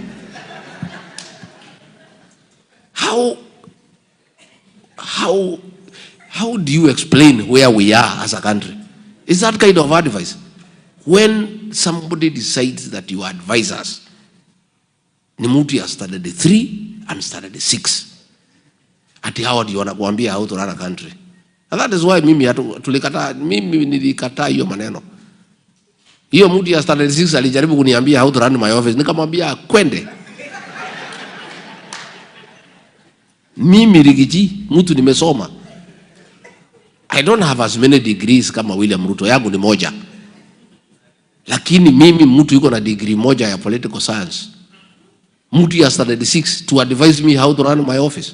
How do you explain where we are as a country? Is that kind of advice? When somebody decides that you advise us, ni mtu ya standard 3 and standard 6. Ati hawa ndio wanakuambia how to run a country. And that is why mimi nilikataa hiyo maneno. Hiyo mtu ya standard 6 alijaribu kuniambia how to run my office. Nikamwambia kwende. Mimi Rigiji, mtu nimesoma. I don't have as many degrees kama William Ruto, yangu ni moja. Lakini mimi mtu yuko na degree moja ya political science. Mtu ya standard 6 to advise me how to run my office.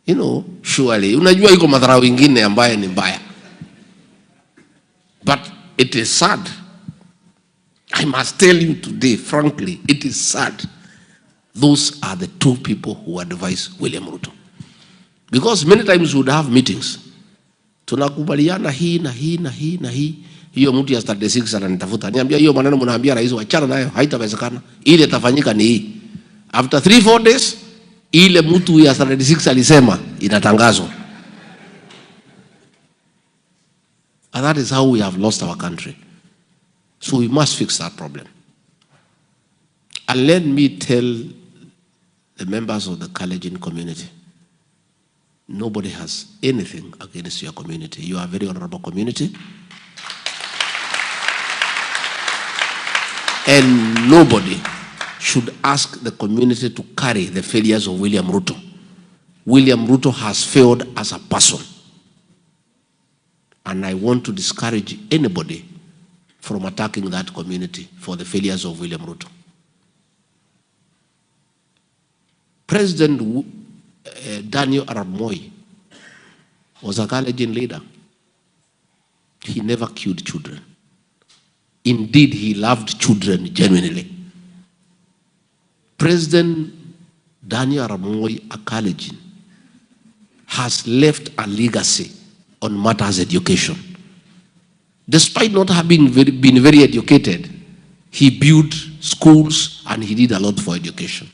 You know, surely, unajua iko madharau ingine ambaye ni mbaya. But it is sad. I must tell you today, frankly, it is sad. Those are the two people who advise William Ruto. Because many times we would have meetings. Tunakubaliana hii na hii na hii na hii. Hiyo mtu ya standard 6 ananitafuta. Niambia hiyo maneno mnaambia rais wachana nayo, haitawezekana. Ile tafanyika ni hii. After 3-4 days, ile mtu ya standard 6 alisema inatangazwa. And that is how we have lost our country. So we must fix that problem. And let me tell the members of the Kalenjin community, nobody has anything against your community. You are a very honorable community. And nobody should ask the community to carry the failures of William Ruto. William Ruto has failed as a person. And I want to discourage anybody from attacking that community for the failures of William Ruto. President Daniel Arap Moi was a Kalenjin leader. He never killed children. Indeed, he loved children genuinely. President Daniel Arap Moi, a Kalenjin, has left a legacy on matters education. Despite not having been very educated, he built schools and he did a lot for education.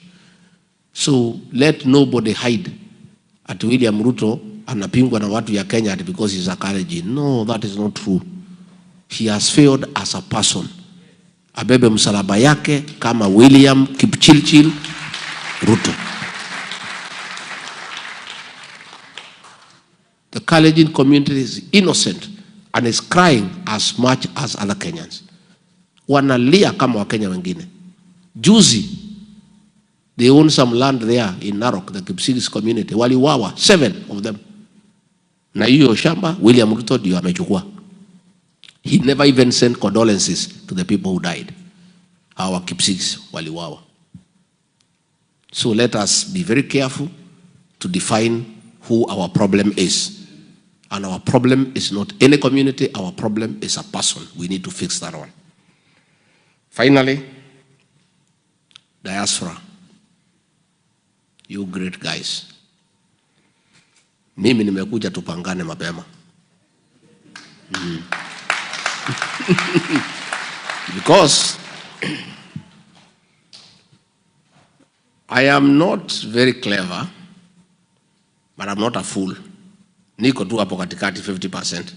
So let nobody hide at William Ruto anapingwa na watu ya Kenya because he's a Kalenjin. No, that is not true. He has failed as a person. Abebe msalaba yake kama William Kipchirchir Ruto. The Kalenjin community is innocent and is crying as much as other Kenyans. Wanalia kama Wakenya wengine. Juzi, they own some land there in Narok, the Kipsigis community. Waliwawa, 7 of them. Na hiyo shamba, William Ruto ndio amechukua. He never even sent condolences to the people who died. Our Kipsigis waliwawa. So let us be very careful to define who our problem is. And our problem is not any community, our problem is a person. We need to fix that one. Finally, diaspora. You great guys. Mimi nimekuja tupangane mapema. Because I am not very clever, but I'm not a fool. Niko tu hapo katikati 50%.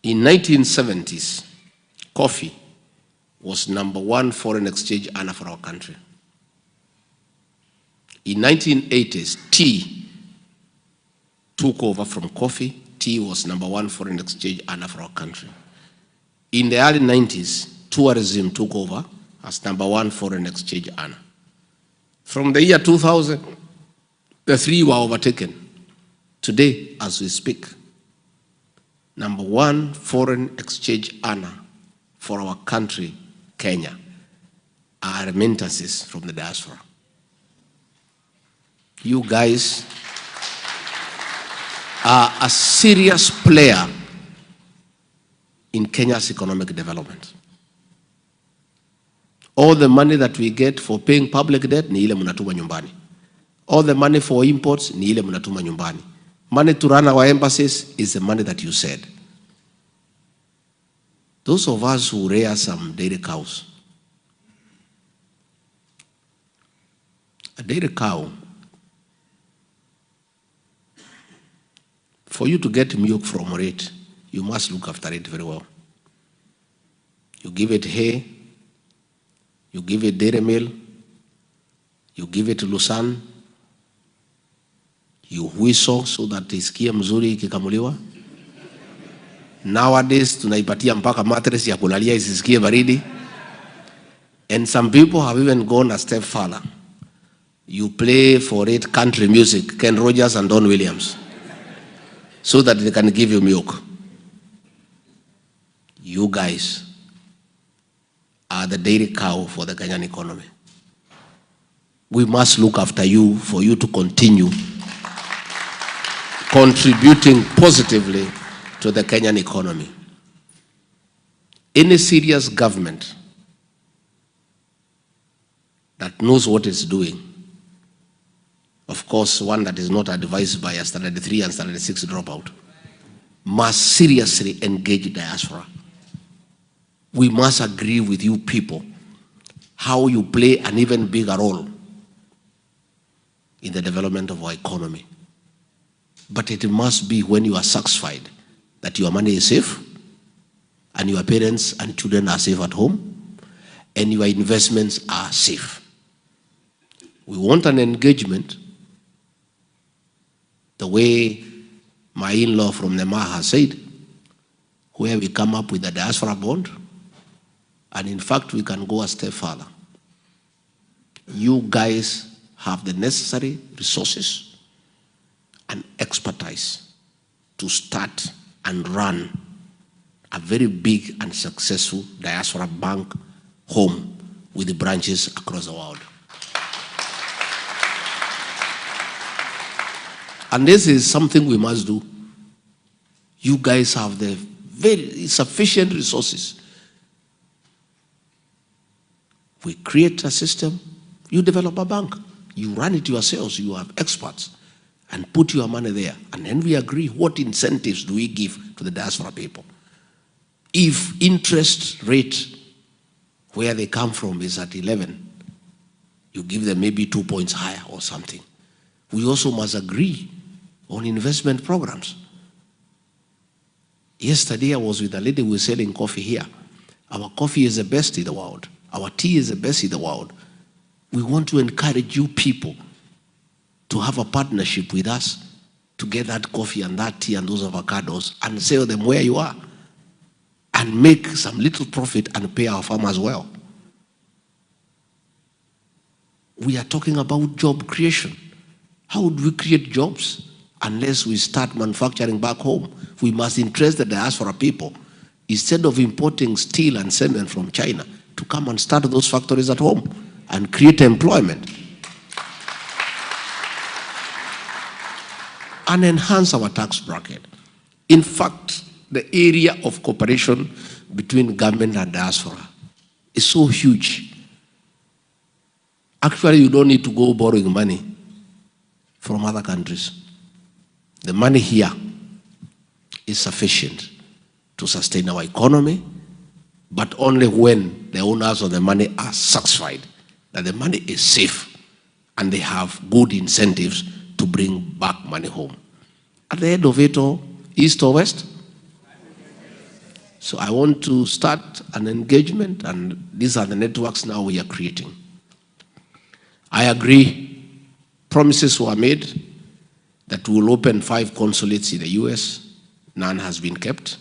In 1970s, coffee was #1 foreign exchange earner for our country. In 1980s, tea took over from coffee. Tea was #1 foreign exchange earner for our country. In the early 90s, tourism took over as #1 foreign exchange earner. From the year 2000, the three were overtaken. Today, as we speak, #1 foreign exchange earner for our country, Kenya, are remittances from the diaspora. You guys are a serious player in Kenya's economic development. All the money that we get for paying public debt ni ile mnatuma nyumbani. All the money for imports ni ile mnatuma nyumbani. Money to run our embassies is the money that you said. Those of us who rear some dairy cows, a dairy cow, for you to get milk from it, you must look after it very well. You give it hay, you give it dairy meal, you give it Lusan, you whistle so that isikie mzuri ikikamuliwa. Nowadays tunaipatia mpaka mattress ya kulalia isisikie baridi. And some people have even gone a step further. You play for it country music, Ken Rogers and Don Williams, so that they can give you milk. You guys are the dairy cow for the Kenyan economy. We must look after you for you to continue contributing positively to the Kenyan economy. Any serious government that knows what it's doing, of course, one that is not advised by a Standard 3 and Standard 6 dropout, must seriously engage diaspora. We must agree with you people how you play an even bigger role in the development of our economy. But it must be when you are satisfied that your money is safe and your parents and children are safe at home and your investments are safe. We want an engagement the way my in-law from Nema has said, where we come up with a diaspora bond, and in fact we can go a step further. You guys have the necessary resources and expertise to start and run a very big and successful diaspora bank home with the branches across the world. And this is something we must do. You guys have the very sufficient resources. We create a system, you develop a bank, you run it yourselves, you have experts, and put your money there. And then we agree what incentives do we give to the diaspora people. If interest rate where they come from is at 11, you give them maybe 2 points higher or something. We also must agree on investment programs. Yesterday I was with a lady who was selling coffee here. Our coffee is the best in the world. Our tea is the best in the world. We want to encourage you people to have a partnership with us to get that coffee and that tea and those avocados and sell them where you are and make some little profit and pay our farmers well. We are talking about job creation. How would we create jobs unless we start manufacturing back home? We must interest the diaspora people, instead of importing steel and cement from China, to come and start those factories at home and create employment and enhance our tax bracket. In fact, the area of cooperation between government and diaspora is so huge. Actually, you don't need to go borrowing money from other countries. The money here is sufficient to sustain our economy, but only when the owners of the money are satisfied that the money is safe and they have good incentives to bring back money home. At the end of it all, east or west? So I want to start an engagement, and these are the networks now we are creating. I agree Promises were made that we will open 5 consulates in the US. None has been kept.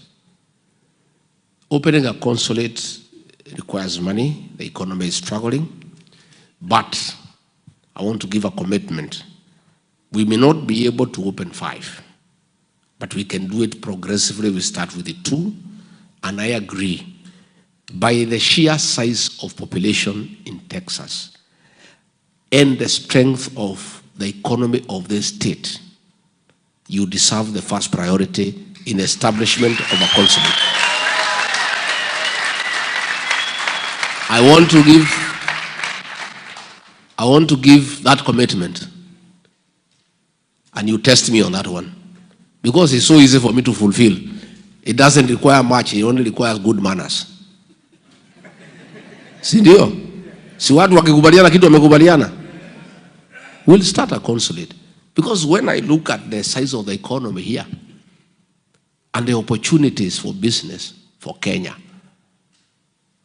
Opening a consulate requires money. The economy is struggling. But I want to give a commitment. We may not be able to open 5, but we can do it progressively. We start with the 2, and I agree. By the sheer size of population in Texas and the strength of the economy of this state, you deserve the first priority in the establishment of a consulate. I want to give that commitment, and you test me on that one, because it's so easy for me to fulfill. It doesn't require much, it only requires good manners. Si ndio? Si watu wakikubaliana kitu wamekubaliana. We'll start a consulate, because when I look at the size of the economy here and the opportunities for business for Kenya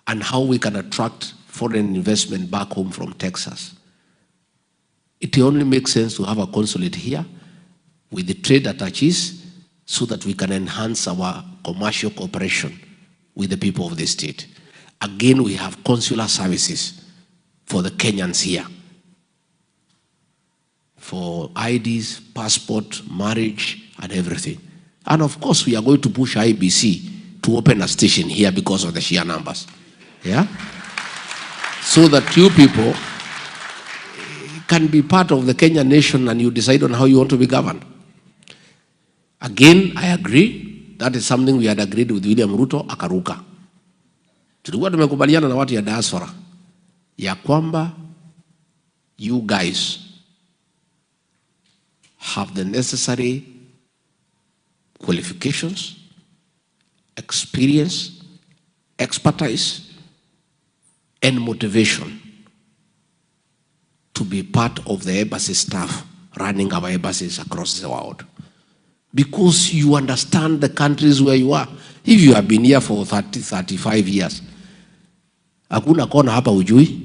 and how we can attract foreign investment back home from Texas, it only makes sense to have a consulate here with the trade attaches so that we can enhance our commercial cooperation with the people of the state. Again, we have consular services for the Kenyans here, for IDs, passport, marriage, and everything. And of course, we are going to push IBC to open a station here because of the sheer numbers. Yeah? So that you people can be part of the Kenyan nation and you decide on how you want to be governed. Again, I agree. That is something we had agreed with William Ruto, akaruka. Tulikuwa tumekubaliana na watu ya diaspora ya kwamba you guys have the necessary qualifications, experience, expertise, and motivation to be part of the embassy staff running our embassies across the world. Because you understand the countries where you are. If you have been here for 30, 35 years, hakuna kona hapa ujui,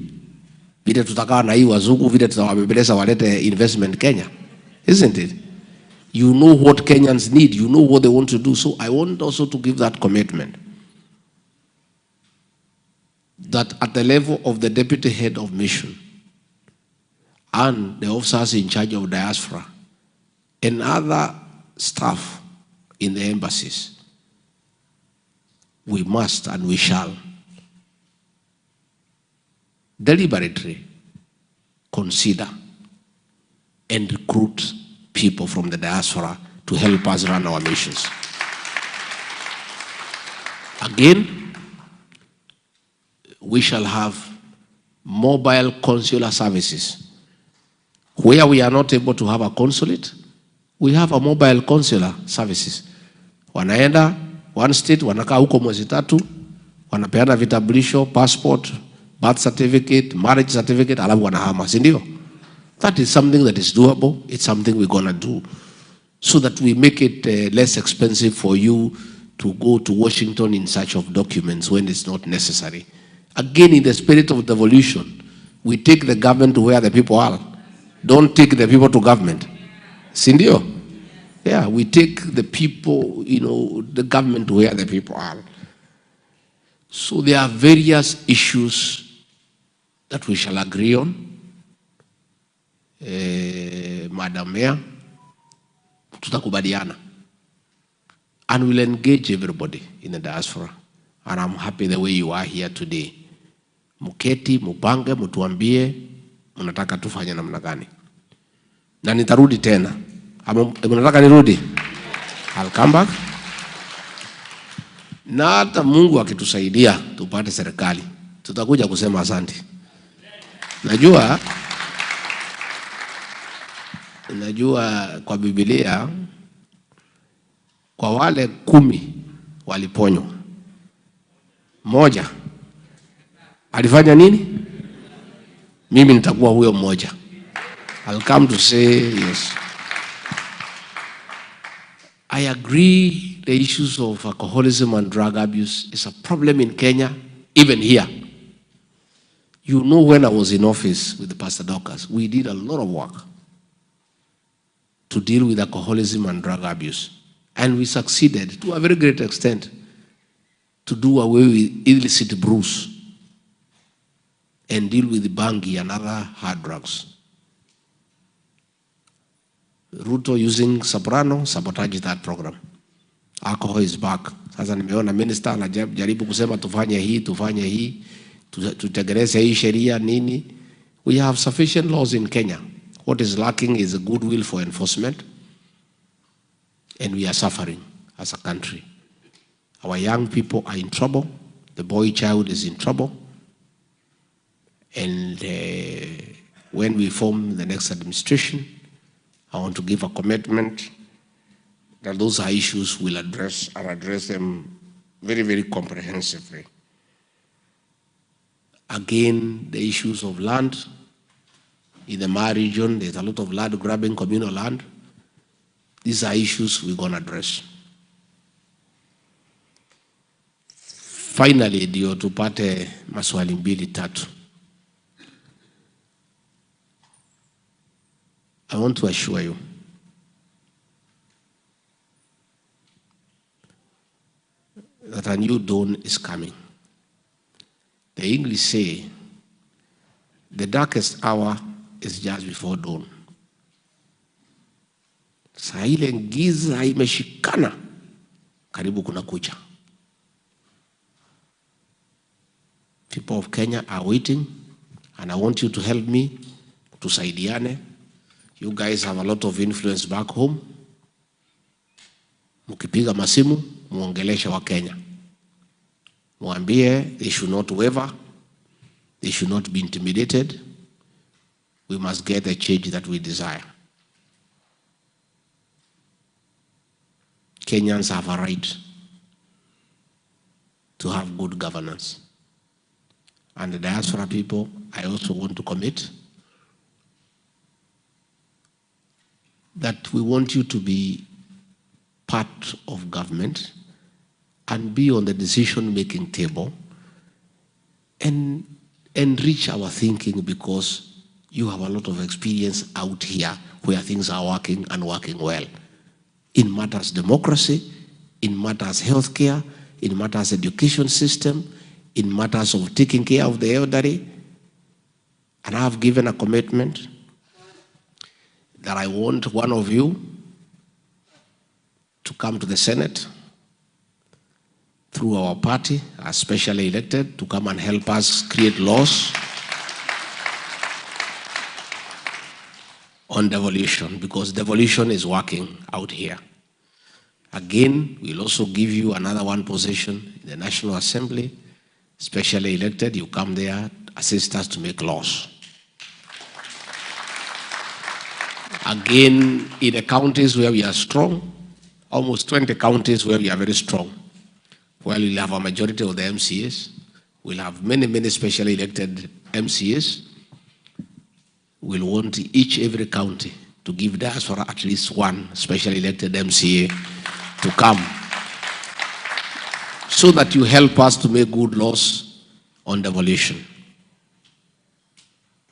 vile tutakaa na hii wazungu, vile tutawabebeleza walete investment Kenya. Isn't it? You know what Kenyans need. You know what they want to do. So I want also to give that commitment. That at the level of the deputy head of mission and the officers in charge of diaspora and other staff in the embassies, we must and we shall deliberately consider and recruit people from the diaspora to help us run our missions. Again, we shall have mobile consular services. Where we are not able to have a consulate, we have a mobile consular services. Wanaenda one state, wanakaa huko mwezi 3, wanapeana vitambulisho, passport, birth certificate, marriage certificate, alafu wanahama, si ndio? That is something that is doable. It's something we're going to do so that we make it less expensive for you to go to Washington in search of documents when it's not necessary. Again, in the spirit of devolution, we take the government to where the people are. Don't take the people to government. Si ndio? Yeah, we take the people, the government to where the people are. So there are various issues that we shall agree on. Madam Mayor, tutakubaliana. And we'll engage everybody in the diaspora. And I'm happy the way you are here today. Muketi, mupange, mutuambie, mnataka tufanye namna gani. Na nitarudi tena. Mnataka nirudi? I'll come back. Na hata Mungu akitusaidia tupate serikali, tutakuja kusema asante. Najua kwa Biblia kwa wale 10 waliponywa, mmoja alifanya nini? Mimi nitakuwa huyo mmoja. I'll come to say yes. I agree the issues of alcoholism and drug abuse is a problem in Kenya, even here. You know, when I was in office with the Pastor Doctors, we did a lot of work to deal with alcoholism and drug abuse. And we succeeded to a very great extent to do away with illicit brews and deal with the bangi and other hard drugs. Ruto using Soprano sabotaged that program. Alcohol is back. Sasa nimeona minister anajaribu kusema tufanye hii, tutekeleze hii sheria nini. We have sufficient laws in Kenya. What is lacking is a goodwill for enforcement, and we are suffering as a country. Our young people are in trouble. The boy child is in trouble. And when we form the next administration, I want to give a commitment that those are issues we'll address and address them very, very comprehensively. Again, the issues of land. In the Maa region, there's a lot of land grabbing, communal land. These are issues we're going to address. Finally, ndio tupate maswali mbili tatu. I want to assure you that a new dawn is coming. The English say, the darkest hour is just before dawn. Saa ile giza imeshikana, karibu kuna kucha. People of Kenya are waiting, and I want you to help me, tusaidiane. You guys have a lot of influence back home. Mukipiga masimu, muongelesha wa Kenya. Muambie, they should not waver. They should not be intimidated. We must get the change that we desire. Kenyans have a right to have good governance. And the diaspora people, I also want to commit that we want you to be part of government and be on the decision-making table and enrich our thinking, because you have a lot of experience out here where things are working and working well. In matters democracy, in matters healthcare, in matters education system, in matters of taking care of the elderly. And I have given a commitment that I want one of you to come to the Senate through our party, as specially elected, to come and help us create laws on devolution, because devolution is working out here. Again, we'll also give you another one position in the National Assembly, specially elected. You come there, assist us to make laws. Again, in the counties where we are strong, almost 20 counties where we are very strong, where we'll have a majority of the MCAs, we'll have many, many specially elected MCAs. We'll want every county to give diaspora at least one specially elected MCA to come, so that you help us to make good laws on devolution.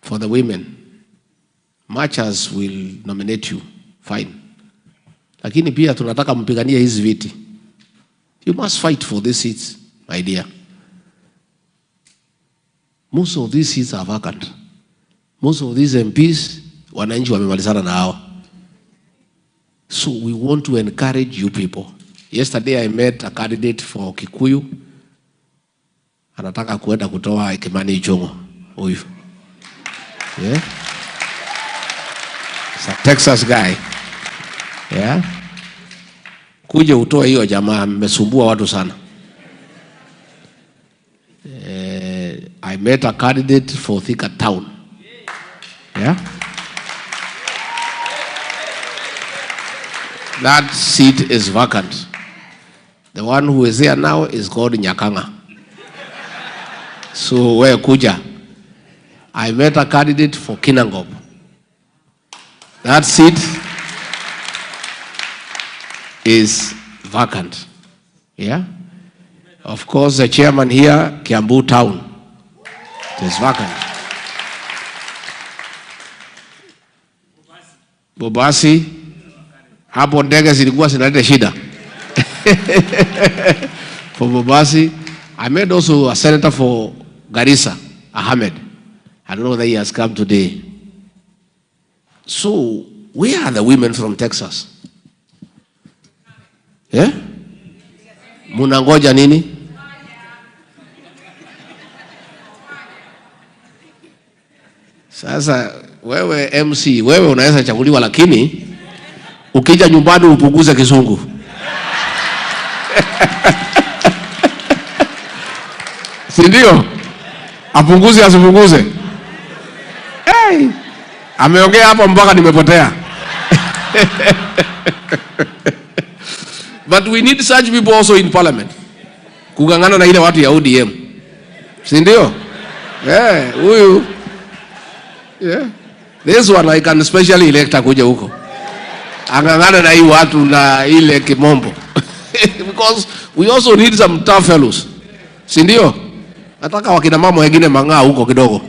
For the women, marchers will nominate you, fine. Lakini pia tunataka mpigania hizi viti. You must fight for these seats, my dear. Most of these seats are vacant. Most of these MPs, wananchi wamemalizana na hawa. So we want to encourage you people. Yesterday I met a candidate for Kikuyu. Anataka kuenda kutoa Kimani Ichung'wa. Huyu. Yeah? It's a Texas guy. Yeah? Kuje utoe hiyo jamaa, mmesumbua watu sana. I met a candidate for Thika Town. Yeah? That seat is vacant. The one who is there now is called Nyakanga. So where kuja? I met a candidate for Kinangop. That seat is vacant. Yeah? Of course, the chairman here, Kiambu Town, it is vacant. Bobasi, Hapo ndege zilikuwa zinaleta shida. For Bobasi. I met also a senator for Garissa, Ahmed. I don't know whether he has come today. So, where are the women from Texas? Yeah? Munangoja nini? Sasa wewe MC, wewe unaweza chaguliwa, lakini ukija nyumbani upunguze kizungu. Si ndio? Apunguze asipunguze? Hey! Ameongea hapo mpaka nimepotea. But we need such people also in parliament. Kugangana na ile watu ya ODM. Si ndio? Yeah, huyu. Yeah. This one I can specially elect akuja huko. Angangana na hii watu na ile kimombo. Because we also need some tough fellows. Si ndio? Nataka wakina mama wengine mang'aa huko kidogo.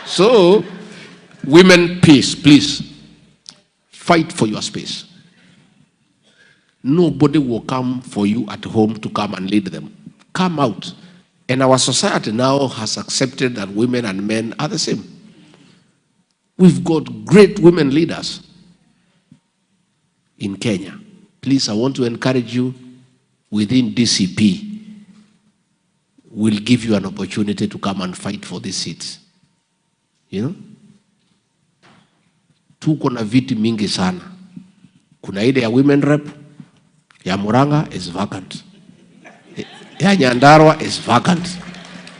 So, women, peace, please. Fight for your space. Nobody will come for you at home to come and lead them. Come out. And our society now has accepted that women and men are the same. We've got great women leaders in Kenya. Please, I want to encourage you within DCP. We'll give you an opportunity to come and fight for these seats. You know? Tuko na viti mingi sana. Kuna ile ya women rep, ya Muranga is vacant. Ya Nyandarua is vacant.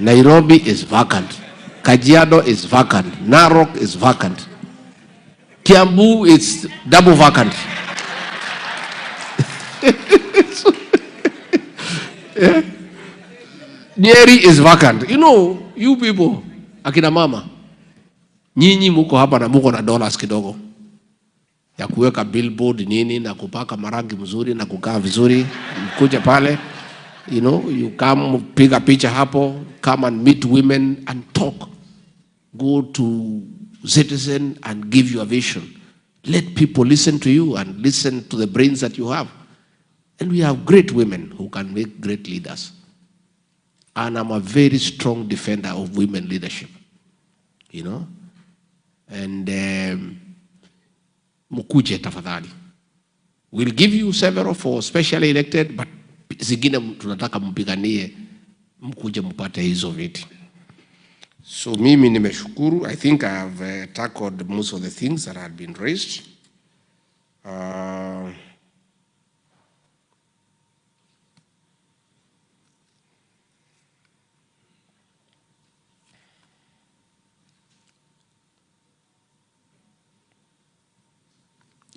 Nairobi is vacant. Kajiado is vacant. Narok is vacant. Kiambu is double vacant. Yeah? Nyeri is vacant. You know, you people, akina mama, nyinyi muko hapa na muko na dollars kidogo ya kuweka billboard nini na kupaka marangi mzuri na kukaa vizuri, mkuja pale, you know, you come piga picha hapo, come and meet women and talk. Go to Citizen and give your vision. Let people listen to you and listen to the brains that you have. And we have great women who can make great leaders. And I'm a very strong defender of women leadership. You know? And mukuje tafadhali. We'll give you several for specially elected, but zingine tunataka mpiganie mkuje mpate hizo viti. So mimi nimeshukuru. I think I have tackled most of the things that had been raised.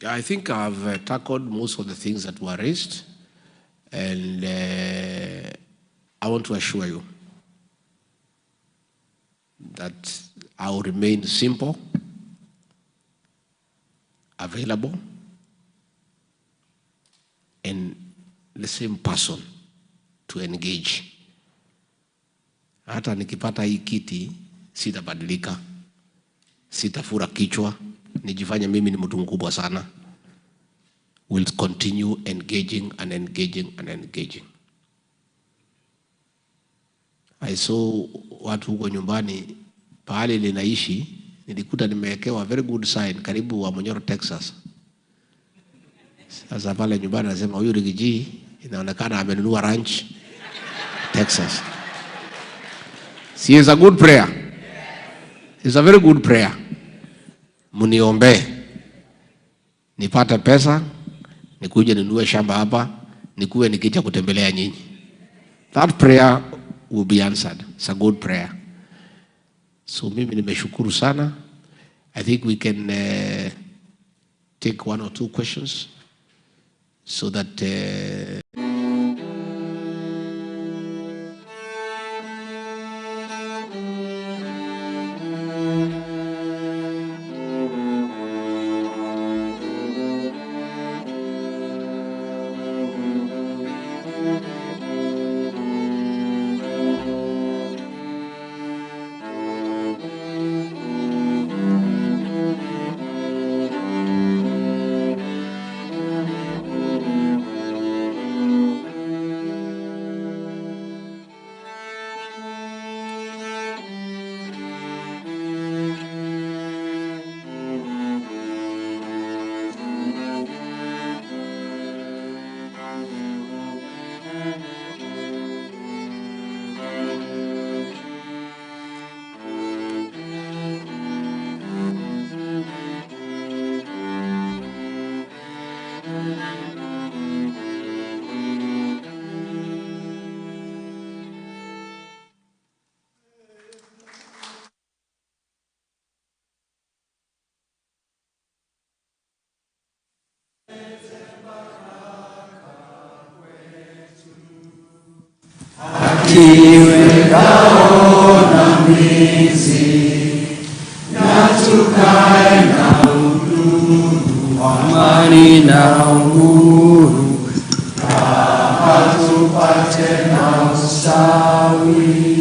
I think I've tackled most of the things that were raised, and I want to assure you that I will remain simple, available, and the same person to engage. Hata nikipata hii kiti, sitabadilika, sitafura kichwa, nijifanya mimi ni mtu mkubwa sana. We'll continue engaging and engaging and engaging. I saw watu huko nyumbani pahali linaishi, nilikuta nimewekewa very good sign karibu wa Manyora, Texas. Sasa pale nyumbani nasema huyu Rigiji inaonekana amenunua ranch Texas. See, it's a good prayer. It's a very good prayer. Muniombe nipate pesa, nikuje ninunue shamba hapa, nikuwe nikija kutembelea nyinyi. That prayer will be answered. It's a good prayer. So mimi nimeshukuru sana. I think we can take one or two questions so that kiwe ngao na mlinzi, na tukae na udugu, amani na uhuru, kama tupate na ustawi.